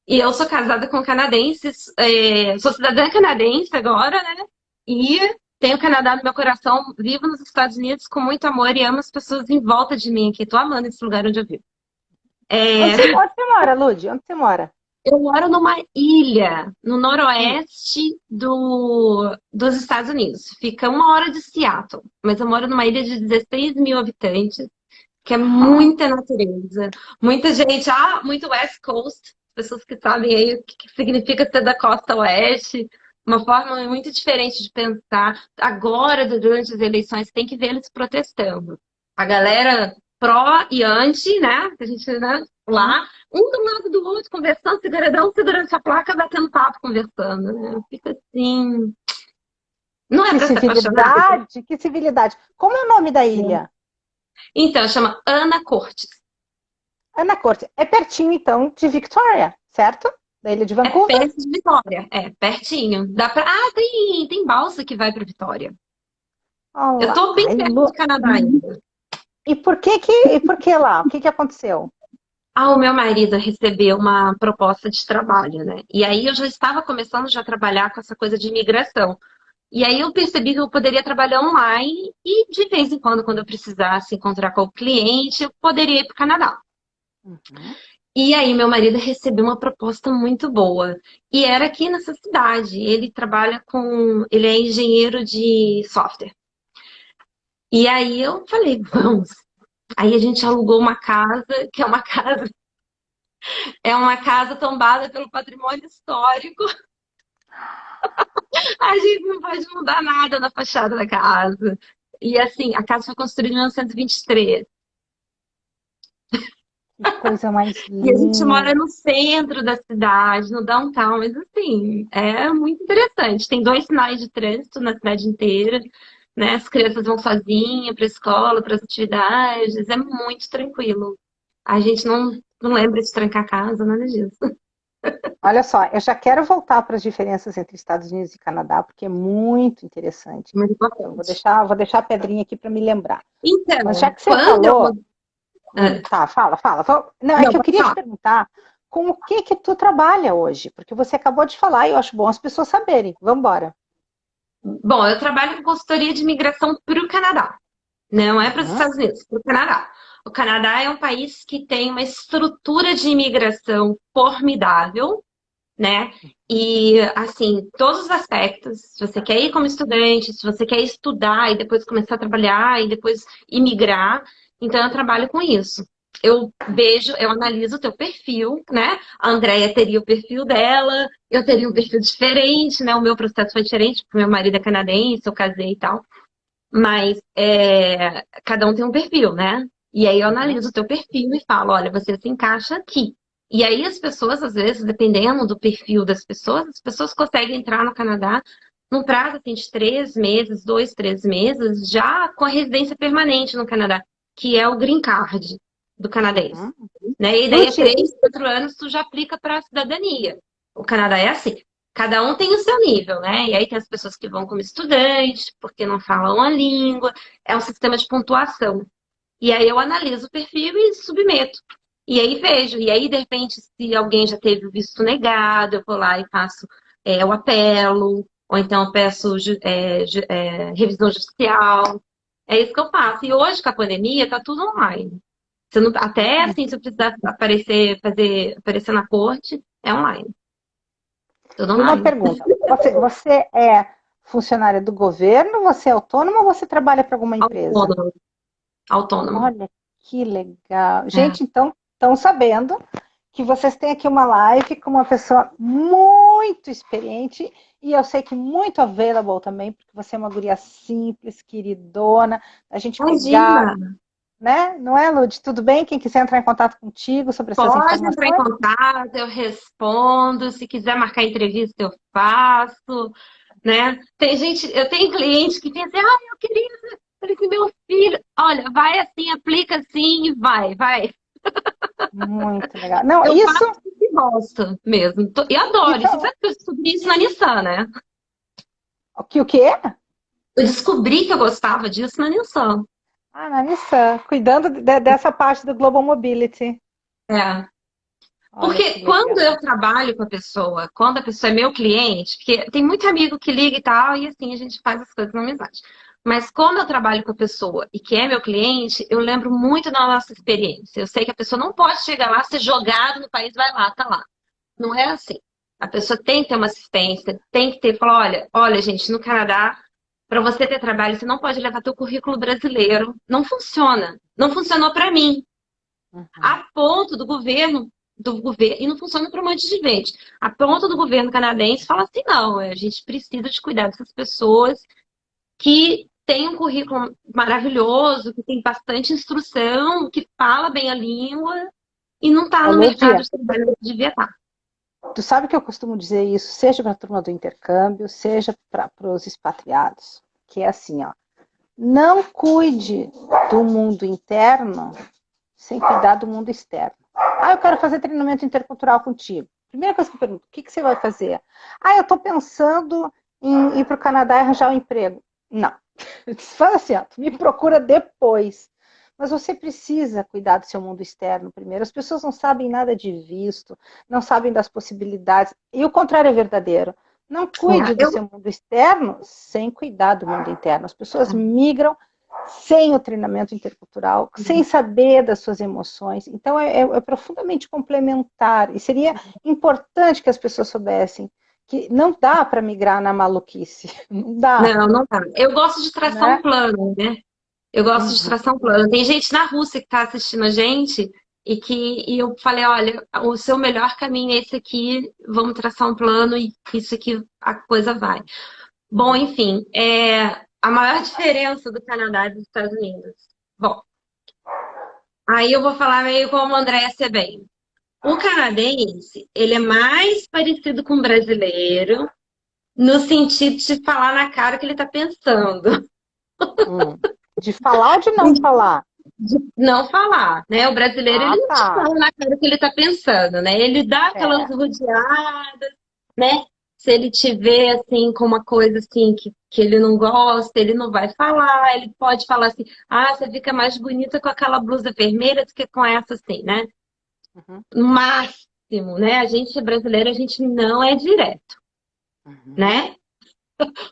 E eu sou casada com canadenses, sou cidadã canadense agora, né? E tenho o Canadá no meu coração, vivo nos Estados Unidos com muito amor e amo as pessoas em volta de mim aqui. Tô amando esse lugar onde eu vivo. É, Onde você mora, Lud? Onde você mora? eu moro numa ilha no noroeste dos Estados Unidos. Fica 1 hora de Seattle, mas eu moro numa ilha de 16 mil habitantes, que é muita natureza, muita gente, muito West Coast, pessoas que sabem aí o que significa ser da costa oeste, uma forma muito diferente de pensar. Agora, durante as eleições, tem que ver eles protestando. A galera pró e anti, né? A gente, né, Hum? lá, um do lado do outro, conversando, segurando a placa, batendo papo, conversando, né? Fica assim. Não é Que pra se apaixonar? civilidade, que civilidade. Como é o nome da ilha? Então, chama Ana Cortes. Ana Corte. É pertinho, então, de Victoria, certo? Da ilha de É Vancouver? perto de Vitória, é pertinho. Dá pra... Ah, tem balsa que vai para Vitória. Eu Olá. tô bem Ai, perto Lu. de Canadá ainda. E por que lá? O que aconteceu? O meu marido recebeu uma proposta de trabalho, né? E aí eu já estava começando já a trabalhar com essa coisa de imigração. E aí eu percebi que eu poderia trabalhar online e de vez em quando eu precisasse encontrar com o cliente, eu poderia ir para o Canadá. Uhum. E aí meu marido recebeu uma proposta muito boa. E era aqui nessa cidade. Ele trabalha com... Ele é engenheiro de software. E aí eu falei, vamos. Aí a gente alugou uma casa, que é uma casa tombada pelo patrimônio histórico. A gente não pode mudar nada na fachada da casa. E assim, a casa foi construída em 1923. Que coisa mais E a gente mora linda. no centro da cidade, no downtown, mas assim, é muito interessante. Tem 2 sinais de trânsito na cidade inteira. né? As crianças vão sozinhas para a escola, para as atividades, é muito tranquilo. A gente não lembra de trancar a casa, nada disso. Olha só, eu já quero voltar para as diferenças entre Estados Unidos e Canadá, porque é muito interessante. Muito Eu importante. vou deixar a pedrinha aqui para me lembrar. Mas já Então, que você quando eu falou, mudei. Ah, tá, fala. Não, é não, que eu pode queria te falar. perguntar com o que tu trabalha hoje, porque você acabou de falar e eu acho bom as pessoas saberem. Vamos embora. Bom, eu trabalho com consultoria de imigração para o Canadá. Não é para os Uhum, Estados Unidos, para o Canadá. O Canadá é um país que tem uma estrutura de imigração formidável, né? E, assim, todos os aspectos, se você quer ir como estudante, se você quer estudar e depois começar a trabalhar e depois imigrar, então eu trabalho com isso. Eu vejo, eu analiso o teu perfil, né? A Andrea teria o perfil dela, eu teria um perfil diferente, né? O meu processo foi diferente, porque meu marido é canadense, eu casei e tal. Mas cada um tem um perfil, né? E aí eu uhum. analiso o teu perfil e falo, olha, você se encaixa aqui. E aí as pessoas, às vezes, dependendo do perfil das pessoas, as pessoas conseguem entrar no Canadá num prazo assim, de 3 meses, 2, 3 meses, já com a residência permanente no Canadá, que é o Green Card do canadense. Uhum. Né? E daí, a Lute, 3, 4 anos, tu já aplica para a cidadania. O Canadá é assim. Cada um tem o seu nível, né? E aí tem as pessoas que vão como estudante, porque não falam a língua. É um sistema de pontuação. E aí eu analiso o perfil e submeto. E aí vejo. E aí, de repente, se alguém já teve o visto negado, eu vou lá e faço o apelo, ou então eu peço revisão judicial. É isso que eu faço. E hoje, com a pandemia, tá tudo online. Você não, até assim, se eu precisar aparecer na corte, é online. Tudo e uma online. pergunta: você é funcionária do governo, você é autônoma ou você trabalha para alguma empresa? Autônomo. Autônomo. Olha que legal. É. Gente, então, estão sabendo que vocês têm aqui uma live com uma pessoa muito experiente e eu sei que muito available também, porque você é uma guria simples, queridona, a gente pegar, Imagina. né? Não é, Lud? Tudo bem? Quem quiser entrar em contato contigo sobre essas Pode entrar em informações? contato, eu respondo. Se quiser marcar entrevista, eu faço. Né? Tem gente, eu tenho cliente que pensa, eu queria. Eu falei assim, meu filho, olha, vai assim, aplica assim e vai. Muito legal. Não, Eu isso, faço porque gosto mesmo. E adoro. E você isso, sabe que eu descobri isso na Nissan, né? o que é? Eu descobri que eu gostava disso na Nissan. Ah, na Nissan, cuidando dessa parte do Global Mobility. É. Olha que Porque quando legal. eu trabalho com a pessoa, quando a pessoa é meu cliente, porque tem muito amigo que liga e tal, e assim a gente faz as coisas na amizade. Mas quando eu trabalho com a pessoa e que é meu cliente, eu lembro muito da nossa experiência. Eu sei que a pessoa não pode chegar lá, ser jogado no país, vai lá, tá lá. Não é assim. A pessoa tem que ter uma assistência, tem que ter, falar, olha, gente, no Canadá, para você ter trabalho, você não pode levar teu currículo brasileiro. Não funciona. Não funcionou para mim. Uhum. A ponto do governo, e não funciona para um monte de gente. A ponto do governo canadense fala assim, não, a gente precisa de cuidar dessas pessoas que têm um currículo maravilhoso, que tem bastante instrução, que fala bem a língua e não está Ô, no mercado Lúdia, de trabalho que devia estar. tu sabe que eu costumo dizer isso, seja para a turma do intercâmbio, seja para os expatriados, que é assim, ó, não cuide do mundo interno sem cuidar do mundo externo. Ah, eu quero fazer treinamento intercultural contigo. Primeira coisa que eu pergunto, o que você vai fazer? Ah, eu estou pensando em ir para o Canadá e arranjar um emprego. Não. Fala assim, ó, tu me procura depois. Mas você precisa cuidar do seu mundo externo primeiro. As pessoas não sabem nada de visto, não sabem das possibilidades. E o contrário é verdadeiro. Não cuide do Eu, seu mundo externo sem cuidar do mundo interno. As pessoas migram sem o treinamento intercultural, sem saber das suas emoções. Então, é profundamente complementar. E seria importante que as pessoas soubessem que não dá para migrar na maluquice. Não dá, não dá. Eu gosto de traçar um né? plano, né? Eu gosto de Uhum. traçar um plano. Tem gente na Rússia que está assistindo a gente e eu falei, olha, o seu melhor caminho é esse aqui, vamos traçar um plano e isso aqui a coisa vai. Bom, enfim, a maior diferença do Canadá e dos Estados Unidos. Bom, aí eu vou falar meio como o André Sebem. O canadense, ele é mais parecido com o brasileiro no sentido de falar na cara o que ele está pensando. Hum. De falar ou de não falar? De não falar, né? O brasileiro, Ah, ele não te tá. fala na cara o que ele tá pensando, né? Ele dá aquelas É. rodeadas, né? Se ele te vê, assim, com uma coisa, assim, que ele não gosta, ele não vai falar. Ele pode falar assim, ah, você fica mais bonita com aquela blusa vermelha do que com essa, assim, né? Uhum, No máximo, né? A gente brasileiro, a gente não é direto, uhum. né?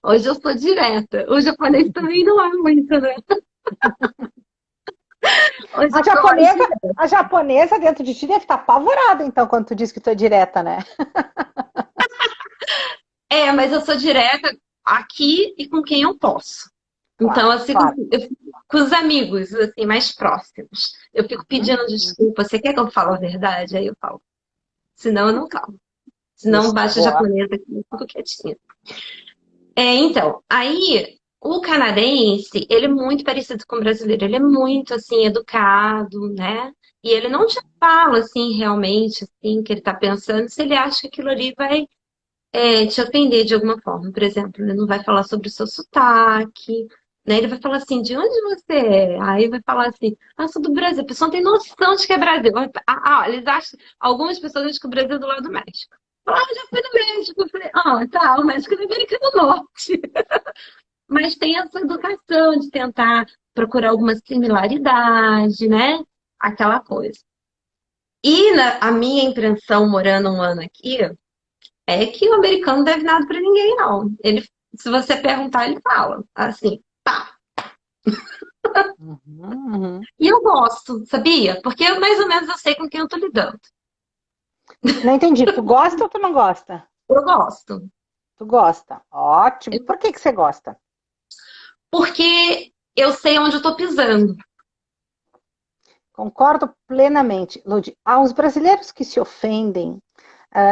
Hoje eu sou direta. O japonês também não é muito, né? Hoje A eu sou mais japonesa, direta. a japonesa dentro de ti deve estar apavorada, então, quando tu diz que tu é direta, né? É, mas eu sou direta aqui e com quem eu posso. Então, Claro, assim, claro. com os amigos, assim, mais próximos. Eu fico Uhum, pedindo uhum. desculpa. Você quer que eu fale a verdade? Aí eu falo. Senão eu não falo. Senão Isso, baixa boa. japonesa aqui e fico quietinha. É, então, aí o canadense, ele é muito parecido com o brasileiro. Ele é muito, assim, educado, né? E ele não te fala, assim, realmente, assim, que ele tá pensando, se ele acha que aquilo ali vai te ofender de alguma forma. Por exemplo, ele não vai falar sobre o seu sotaque, né? Ele vai falar assim, de onde você é? Aí vai falar assim, ah, sou do Brasil. A pessoa não tem noção de que é Brasil. Eles acham, algumas pessoas acham que o Brasil é do lado do México. Ah, eu já fui no México. Eu falei, ah, tá, o México é da América do Norte. Mas tem essa educação de tentar procurar alguma similaridade, né? Aquela coisa. E a minha impressão, morando um ano aqui, é que o americano não deve nada pra ninguém, não. Ele, se você perguntar, ele fala. Assim, tá. Uhum, uhum. E eu gosto, sabia? Porque mais ou menos eu sei com quem eu tô lidando. Não entendi. Tu gosta ou tu não gosta? Eu gosto. Tu gosta. Ótimo. Por que que você gosta? Porque eu sei onde eu tô pisando. Concordo plenamente, Lud. Aos brasileiros que se ofendem,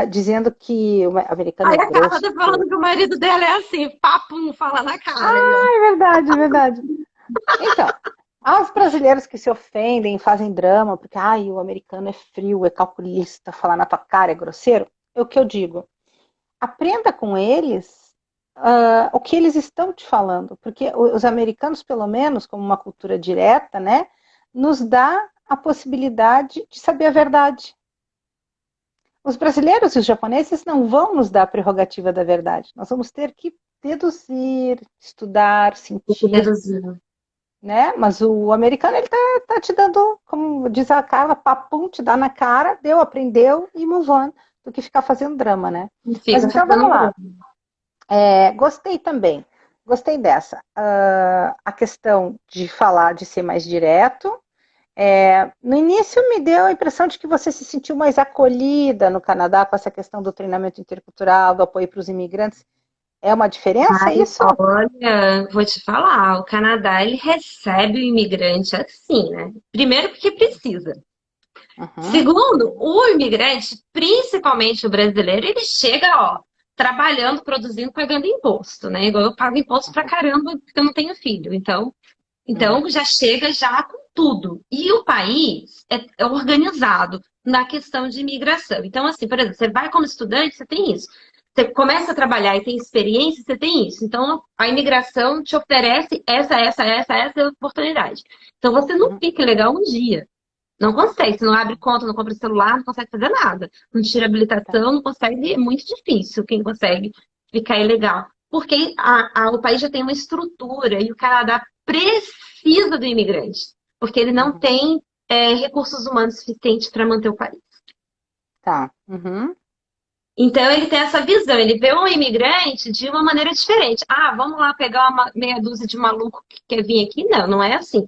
dizendo que o americano Aí é a Carla grosso. tá falando que o marido dela é assim, papum, fala na cara aí, ó. É verdade, é verdade. Então, aos brasileiros que se ofendem, fazem drama, porque ai, o americano é frio, é calculista, falar na tua cara é grosseiro, é o que eu digo. Aprenda com eles o que eles estão te falando, porque os americanos, pelo menos, como uma cultura direta, né, nos dá a possibilidade de saber a verdade. Os brasileiros e os japoneses não vão nos dar a prerrogativa da verdade. Nós vamos ter que deduzir, estudar, Fico sentir, deduzindo. né? Mas o americano, ele tá te dando, como diz a Carla, papum, te dá na cara, deu, aprendeu e move on, do que ficar fazendo drama, né? Mas Fica então vamos fazendo lá. drama. Gostei também. Gostei dessa. A questão de falar, de ser mais direto. No início me deu a impressão de que você se sentiu mais acolhida no Canadá com essa questão do treinamento intercultural, do apoio para os imigrantes. É uma diferença Ai, isso? olha, vou te falar, o Canadá ele recebe o imigrante assim, né? Primeiro porque precisa. Uhum, Segundo, o imigrante, principalmente o brasileiro, ele chega, ó, trabalhando, produzindo, pagando imposto, né? Igual eu pago imposto pra uhum, caramba porque eu não tenho filho. Então, uhum, já chega já com tudo. E o país é organizado na questão de imigração. Então, assim, por exemplo, você vai como estudante, você tem isso. Você começa a trabalhar e tem experiência, você tem isso. Então, a imigração te oferece essa oportunidade. Então, você não uhum, fica legal um dia. Não consegue. Você não abre conta, não compra celular, não consegue fazer nada. Não tira tá, habilitação, não consegue. É muito difícil quem consegue ficar ilegal. Porque o país já tem uma estrutura e o Canadá precisa do imigrante. Porque ele não uhum, tem recursos humanos suficientes para manter o país. tá, uhum, Então ele tem essa visão, ele vê um imigrante de uma maneira diferente. Ah, vamos lá pegar uma meia dúzia de maluco que quer vir aqui? Não, não é assim.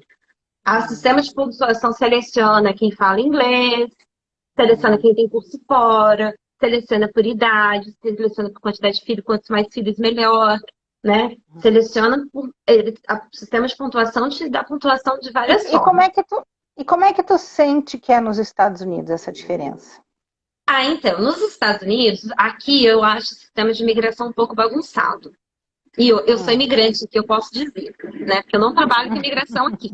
O uhum, sistema de pontuação seleciona quem fala inglês, seleciona uhum, quem tem curso fora, seleciona por idade, seleciona por quantidade de filhos, quantos mais filhos, melhor, né? uhum. Seleciona por. O sistema de pontuação te dá pontuação de E, várias e como formas. é que tu, e como é que tu sente que é nos Estados Unidos essa diferença? Ah, então, nos Estados Unidos, aqui eu acho o sistema de imigração um pouco bagunçado. E eu sou Hum, imigrante, que eu posso dizer, né? Porque eu não trabalho com imigração aqui.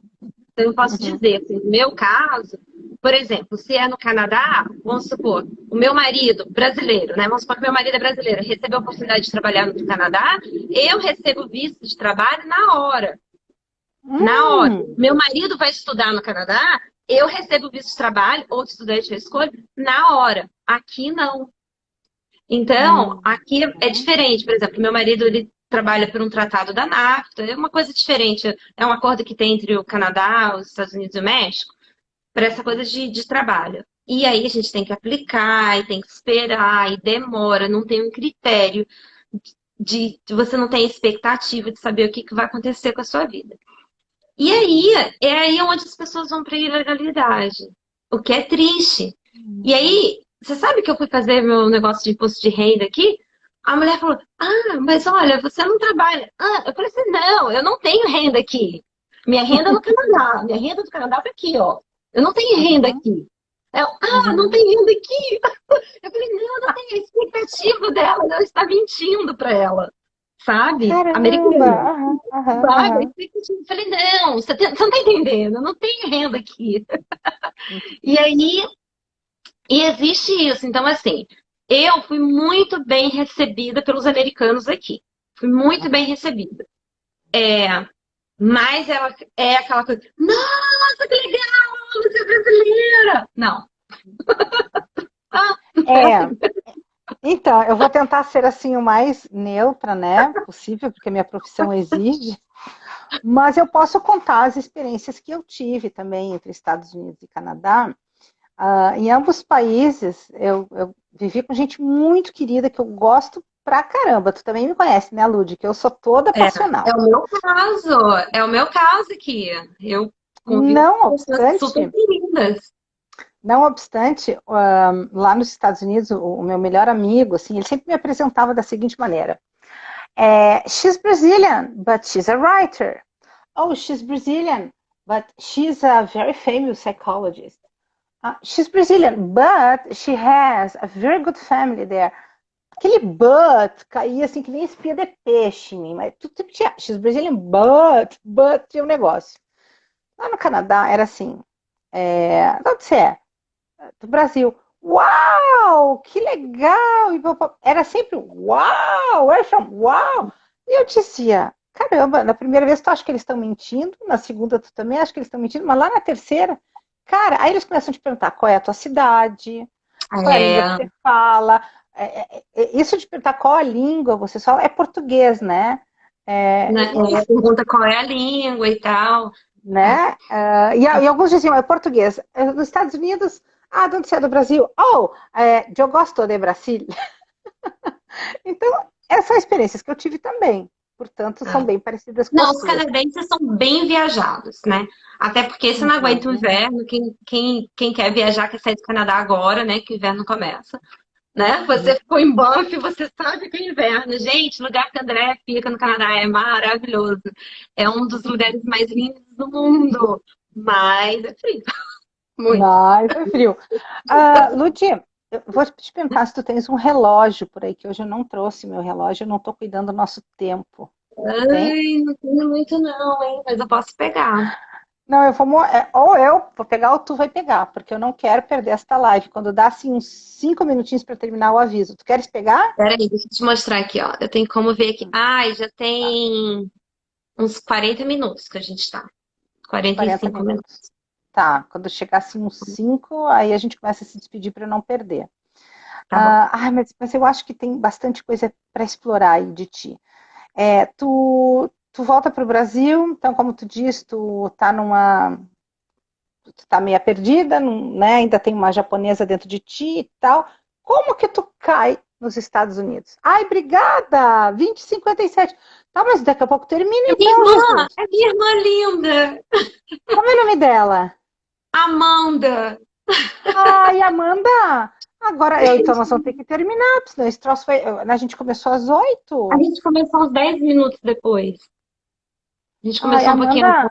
Então, eu posso uhum, dizer, assim, no meu caso, por exemplo, se é no Canadá, vamos supor, o meu marido brasileiro, né? Vamos supor que meu marido é brasileiro, recebeu a oportunidade de trabalhar no Canadá, eu recebo visto de trabalho na hora. Na hora. Hum, Meu marido vai estudar no Canadá, eu recebo o visto de trabalho ou de estudante eu escolho na hora. Aqui não. Então, hum, aqui é diferente. Por exemplo, meu marido ele trabalha por um tratado da NAFTA, é uma coisa diferente. É um acordo que tem entre o Canadá, os Estados Unidos e o México para essa coisa de trabalho. E aí a gente tem que aplicar, e tem que esperar, e demora, não tem um critério você não tem expectativa de saber o que vai acontecer com a sua vida. E aí, é aí onde as pessoas vão para a ilegalidade, o que é triste. E hum. aí, você sabe que eu fui fazer meu negócio de imposto de renda aqui? A mulher falou: Ah, mas olha, você não trabalha. Ah, eu falei assim: Não, eu não tenho renda aqui. Minha renda é no Canadá. Minha renda do Canadá tá aqui, ó. Eu não tenho renda Uhum, aqui. Ela, não uhum. tem renda aqui. Eu falei: Não, eu não tenho a expectativa dela. Ela está mentindo para ela. Sabe? Caramba! Americana. Aham, aham, Sabe? aham. Eu falei: Não, você não tá entendendo. Eu não tenho renda aqui. E aí, e existe isso. Então, assim, eu fui muito bem recebida pelos americanos aqui. Fui muito bem recebida. Mas ela é aquela coisa, nossa, que legal, você é brasileira. Não. Ah, não é É, assim. então, eu vou tentar ser assim o mais neutra, né, possível, porque a minha profissão exige, mas eu posso contar as experiências que eu tive também entre Estados Unidos e Canadá. Em ambos países, eu vivi com gente muito querida que eu gosto pra caramba. Tu também me conhece, né, Lud? Que eu sou toda É passional. o meu caso. É o meu caso aqui. Eu convivo Não com pessoas super obstante, queridas. não obstante, lá nos Estados Unidos, o meu melhor amigo, assim, ele sempre me apresentava da seguinte maneira: she's Brazilian, but she's a writer. Oh, she's Brazilian, but she's a very famous psychologist. She's Brazilian, but she has a very good family there. Aquele but caía assim que nem espia de peixe em mim, mas tudo sempre tinha. She's Brazilian, but tinha um negócio. Lá no Canadá era assim: de onde você é? Do Brasil. Uau, que legal! Era sempre uau, where from? Uau! E eu dizia, caramba, na primeira vez tu acha que eles estão mentindo, na segunda tu também acha que eles estão mentindo, mas lá na terceira, cara, aí eles começam a te perguntar qual é a tua cidade, qual é a língua que É, você fala. Isso de perguntar qual a língua você fala é português, né? né? Pergunta qual é a língua e tal. Né? E alguns diziam, é português. Nos Estados Unidos, de onde você é do Brasil? Oh, eu gosto de Brasil. Então, essas são experiências que eu tive também. Portanto, são É. bem parecidas com Não, as os tuas. canadenses são bem viajados, né? Até porque você não aguenta o Uhum. inverno. Quem quer viajar quer sair do Canadá agora, né? Que o inverno começa. Né? Você Uhum. ficou em Banff, você sabe que é inverno. Gente, o lugar que o André fica no Canadá é maravilhoso. É um dos lugares mais lindos do mundo. Mas é frio, muito. Mas é frio. Ludi, eu vou te perguntar se tu tens um relógio por aí, que hoje eu não trouxe meu relógio, eu não estou cuidando do nosso tempo. Tu tem? Ai, não tenho muito não, hein? Mas eu posso pegar. Não, ou eu vou pegar ou tu vai pegar, porque eu não quero perder esta live. Quando dá assim uns 5 minutinhos para terminar o aviso. Tu queres pegar? Peraí, deixa eu te mostrar aqui, ó. Eu tenho como ver aqui. Ai, já Tá, tem uns 40 minutos que a gente tá. uns quarenta e 40 cinco minutos. minutos. Tá, quando chegar assim uns 5, aí a gente começa a se despedir para não perder. Tá bom. Mas eu acho que tem bastante coisa para explorar aí de ti. Tu volta para o Brasil, então, como tu diz, tu tá meia perdida, né? Ainda tem uma japonesa dentro de ti e tal. Como que tu cai nos Estados Unidos? Ai, obrigada! 2057. Tá, mas daqui a pouco termina então, Jesus. É minha irmã linda, Como é o nome dela? Amanda. Ai, Amanda! Agora, então nós vamos ter que terminar, porque senão esse troço foi. A gente começou às A 8. gente começou uns 10 minutos depois. A gente Ai, começou um pouquinho Amanda, antes.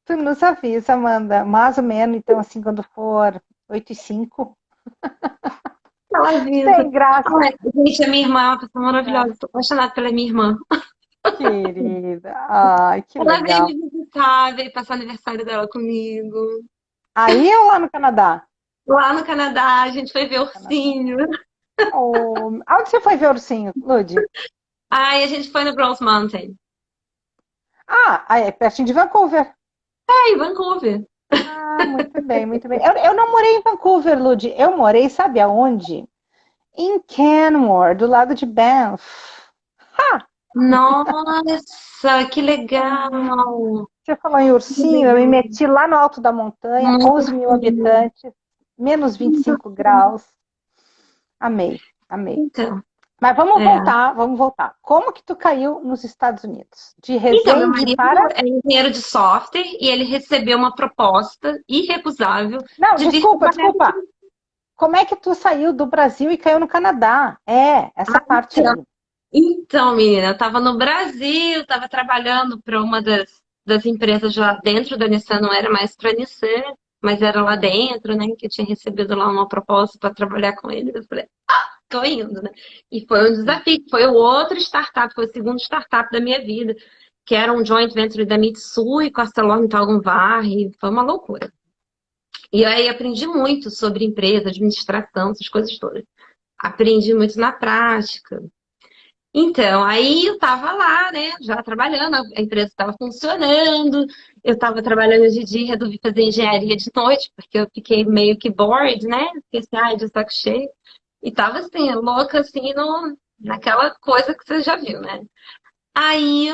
tu nos avisa, Amanda. Mais ou menos, então, assim, quando for 8h05. Ela avisa. Sem graça. Ai, gente, a minha irmã é uma pessoa maravilhosa. Estou apaixonada pela minha irmã. Querida. Ai, que Ela veio legal. me visitar, veio passar o aniversário dela comigo. Aí ou lá no Canadá? Lá no Canadá, a gente foi ver Canadá. ursinho. Oh, aonde você foi ver o ursinho, Lud? Ai, a gente foi no Bronze Mountain. É pertinho de Vancouver. É, em Vancouver. Ah, muito bem, muito bem. Eu não morei em Vancouver, Lud. Eu morei, sabe aonde? Em Canmore, do lado de Banff. Ha! Nossa, que legal! Você falou em Que ursinho, eu me legal. meti lá no alto da montanha, Muito 11 mil frio. habitantes, menos vinte e Muito cinco frio. graus. Amei, amei. Então, Mas é. vamos voltar. Como que tu caiu nos Estados Unidos? De Então, meu Resende marido para... é engenheiro de software e ele recebeu uma proposta irrecusável Não, de vir desculpa, trabalhar aqui. desculpa. Como é que tu saiu do Brasil e caiu no Canadá? Essa parte Então, aí. então, menina, eu estava no Brasil, estava trabalhando para uma das empresas lá dentro da Nissan, não era mais para a Nissan, mas era lá Hum. dentro, né? Que eu tinha recebido lá uma proposta para trabalhar com eles. Eu falei, tô indo, né? E foi um desafio, foi o outro startup, foi o segundo startup da minha vida, que era um joint venture da Mitsui com a ArcelorMittal Gunvard, foi uma loucura. E aí aprendi muito sobre empresa, administração, essas coisas todas. Aprendi muito na prática. Então, aí eu estava lá, né, já trabalhando, a empresa estava funcionando, eu estava trabalhando de dia, resolvi fazer engenharia de noite, porque eu fiquei meio que bored, né? Fiquei assim, ai, de saco cheio. E tava assim, louca assim, naquela coisa que você já viu, né? Aí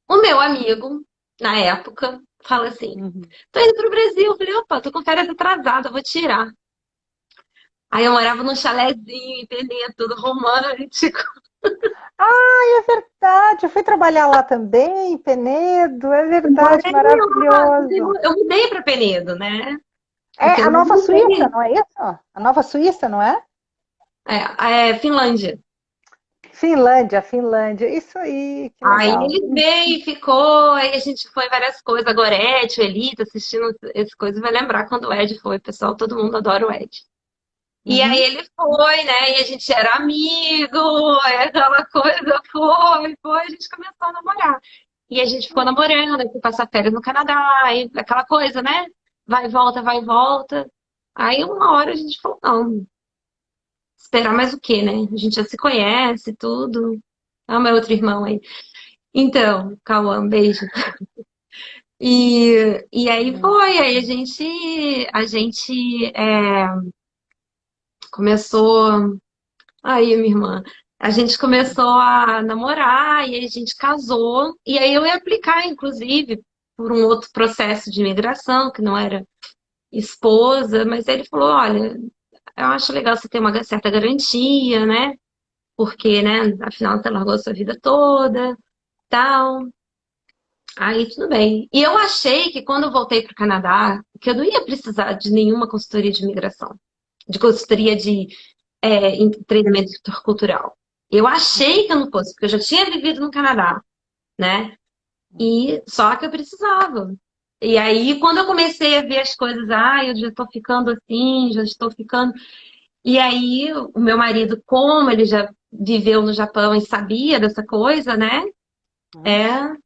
o meu amigo, na época, fala assim: Uhum. tô indo pro Brasil. Eu falei, opa, tô com férias atrasada, vou tirar. Aí eu morava num chalezinho, entendeu? Tudo romântico. É verdade. Eu fui trabalhar lá também, em Penedo. É verdade, Morei lá, maravilhoso. eu mudei pra Penedo, né? É Porque eu a não Nova Suíça, mudei. não é isso? A Nova Suíça, não é? É Finlândia. Finlândia, Finlândia. Isso aí, que Aí legal. ele veio e ficou, aí a gente foi em várias coisas. A Gorete, o Elito, assistindo essas coisas, vai lembrar quando o Ed foi, pessoal, todo mundo adora o Ed. E aí Uhum. ele foi, né? E a gente era amigo, aí aquela coisa foi, a gente começou a namorar. E a gente ficou namorando, aí fui passar férias no Canadá, aí aquela coisa, né? Vai e volta, vai e volta. Aí uma hora a gente falou, não, esperar mais o quê, né? A gente já se conhece, tudo. É o meu outro irmão aí. Então, Cauã, um beijo. E aí Uhum. foi, aí a gente começou. Aí, minha irmã, a gente começou a namorar e aí a gente casou. E aí eu ia aplicar, inclusive, por um outro processo de imigração, que não era esposa, mas ele falou: olha, eu acho legal você ter uma certa garantia, né? Porque, né, afinal você largou a sua vida toda, tal. Aí tudo bem. E eu achei que quando eu voltei para o Canadá, que eu não ia precisar de nenhuma consultoria de imigração, de consultoria de treinamento intercultural. Eu achei que eu não fosse, porque eu já tinha vivido no Canadá, né? E só que eu precisava. E aí, quando eu comecei a ver as coisas, eu já estou ficando assim, já estou ficando. E aí, o meu marido, como ele já viveu no Japão e sabia dessa coisa, né? Uhum. É,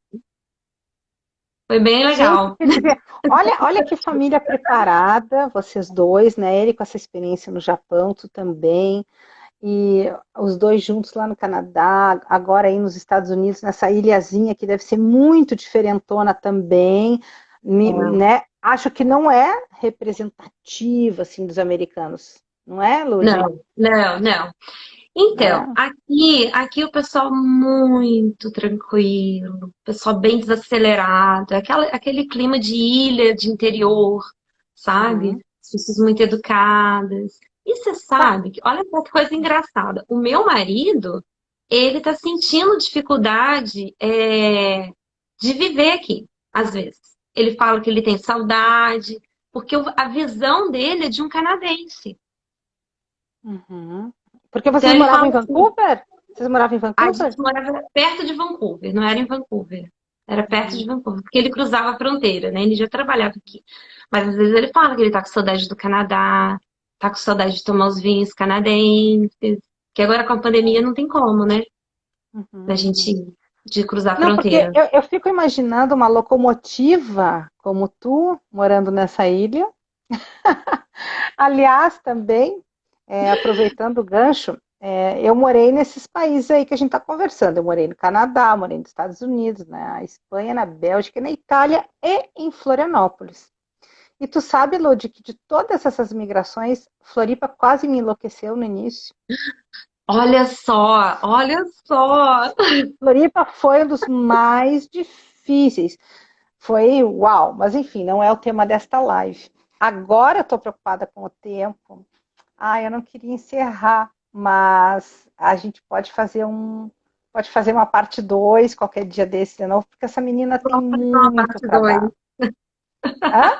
foi bem Gente, legal. quer dizer, olha que família preparada, vocês dois, né? Ele com essa experiência no Japão, tu também, e os dois juntos lá no Canadá, agora aí nos Estados Unidos, nessa ilhazinha que deve ser muito diferentona também, né? Acho que não é representativa assim dos americanos, não é, Ludi? Não, não, não. Então, É. aqui o pessoal muito tranquilo, pessoal bem desacelerado, aquele clima de ilha, de interior, sabe? Uhum. As pessoas muito educadas. E você Tá. sabe que, olha só que coisa engraçada, o meu marido, ele tá sentindo dificuldade de viver aqui, às vezes. Ele fala que ele tem saudade, porque a visão dele é de um canadense. Uhum. Porque Então vocês ele moravam fala em assim, Vancouver? Vocês moravam em a Vancouver? gente morava perto de Vancouver, não era em Vancouver. Era perto de Uhum. Vancouver, porque ele cruzava a fronteira, né? Ele já trabalhava aqui. Mas às vezes ele fala que ele tá com saudade do Canadá, tá com saudade de tomar os vinhos canadenses, que agora com a pandemia não tem como, né? Da Uhum. gente de cruzar a Não, porque fronteira. eu fico imaginando uma locomotiva como tu, morando nessa ilha. Aliás, também, aproveitando o gancho, Eu morei nesses países aí que a gente está conversando. Eu morei no Canadá, morei nos Estados Unidos, na Espanha, na Bélgica, na Itália e em Florianópolis. E tu sabe, Lud, que de todas essas migrações, Floripa quase me enlouqueceu no início. Olha só, olha só. Floripa foi um dos mais difíceis. Foi uau, mas enfim, não é o tema desta live. Agora eu estou preocupada com o tempo. Eu não queria encerrar, mas a gente pode fazer uma parte 2 qualquer dia desse de novo, porque essa menina tem Vamos fazer uma muito parte 2. trabalho. Hã?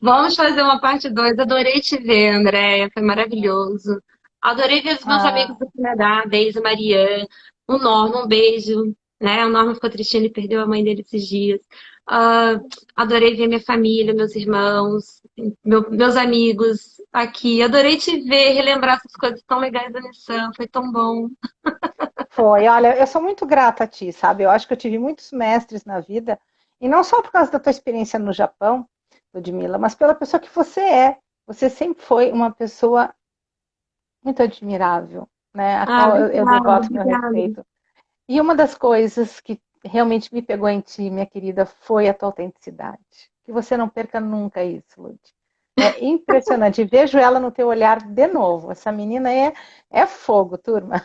Vamos fazer uma parte 2. Adorei te ver, Andréia. Foi maravilhoso. Adorei ver os meus amigos Ah, do Canadá, Deise, Marianne, o Norman, um beijo. Né? O Norman ficou tristinho, ele perdeu a mãe dele esses dias. Ah, adorei ver minha família, meus irmãos, meus amigos aqui. Adorei te ver, relembrar essas coisas tão legais da Nissan. Foi tão bom. foi. Olha, eu sou muito grata a ti, sabe? Eu acho que eu tive muitos mestres na vida, e não só por causa da tua experiência no Japão, Ludmila, mas pela pessoa que você é. Você sempre foi uma pessoa muito admirável, né? A Ah, qual eu obrigada, devoto meu obrigada. respeito. E uma das coisas que realmente me pegou em ti, minha querida, foi a tua autenticidade. Que você não perca nunca isso, Lud. É impressionante. Vejo ela no teu olhar de novo. Essa menina é fogo, turma.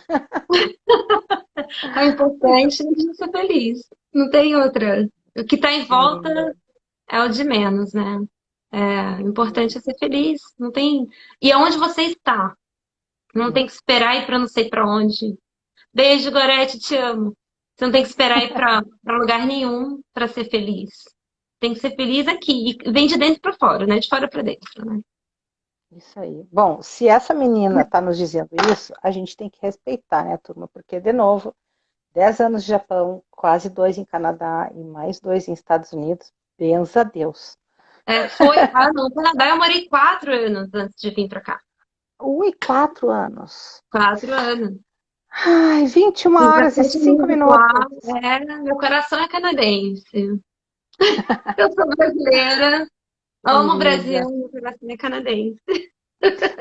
O importante é a gente ser feliz. Não tem outra. O que está em Sim, volta é o de menos, né? É, o importante é ser feliz. Não tem. E aonde você está? Não tem que esperar ir para não sei para onde. Beijo, Gorete, te amo. Você não tem que esperar ir para lugar nenhum para ser feliz. Tem que ser feliz aqui. E vem de dentro para fora, né? De fora para dentro, né? isso aí. Bom, se essa menina está nos dizendo isso, a gente tem que respeitar, né, turma? Porque, de novo, 10 anos de Japão, quase 2 em Canadá e mais 2 em Estados Unidos. Benza a Deus. É, no Canadá eu morei 4 anos antes de vir para cá. Ui, 4 anos. 4 anos. Ai, 21 Fiz horas e 17 5 meses lá. minutos. Meu coração é canadense. Eu sou brasileira, amo o Brasil, Querida. meu coração é canadense.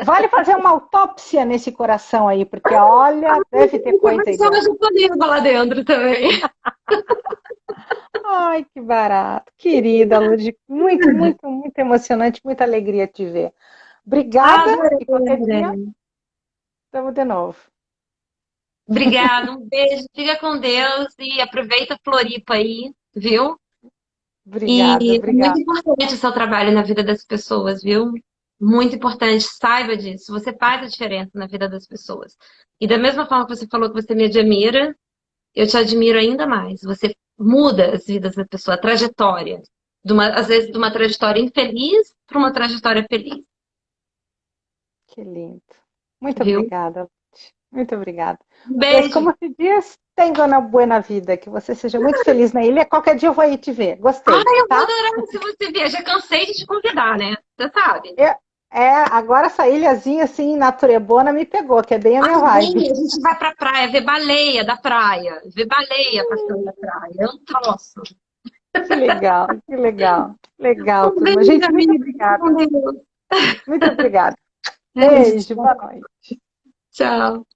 Vale fazer uma autópsia nesse coração aí, porque olha, deve ter coisa aí Coração é dentro. japonesa lá dentro também. Ai, que barato. Querida, Lud, muito, muito, muito emocionante, muita alegria te ver. Obrigada Adorei, e qualquer André. dia estamos de novo. Obrigada, um beijo, fica com Deus e aproveita a Floripa aí, viu? Obrigada, E é muito obrigada. importante o seu trabalho na vida das pessoas, viu? Muito importante, saiba disso. Você faz a diferença na vida das pessoas. E da mesma forma que você falou que você me admira, eu te admiro ainda mais. Você muda as vidas da pessoa, a trajetória. Às vezes de uma trajetória infeliz para uma trajetória feliz, Que lindo. Muito viu? obrigada, Lud. Muito obrigada. Um Pois, beijo. como se diz, tenha uma boa vida, que você seja muito feliz na ilha. Qualquer dia eu vou aí te ver. Ai, Gostei, eu vou tá? adorar se você vier. Já cansei de te convidar, né? Você sabe. É, agora essa ilhazinha assim, naturebona, me pegou, que é bem a minha Ai, vibe. vem, a gente vai pra praia ver baleia da praia. Ver baleia passando da praia. É um troço. Que legal, que legal. Legal, Um turma. beijo, Gente, muito amiga. Fica obrigada. com Deus. Muito obrigada. Beijo. Beijo, boa noite. Tchau.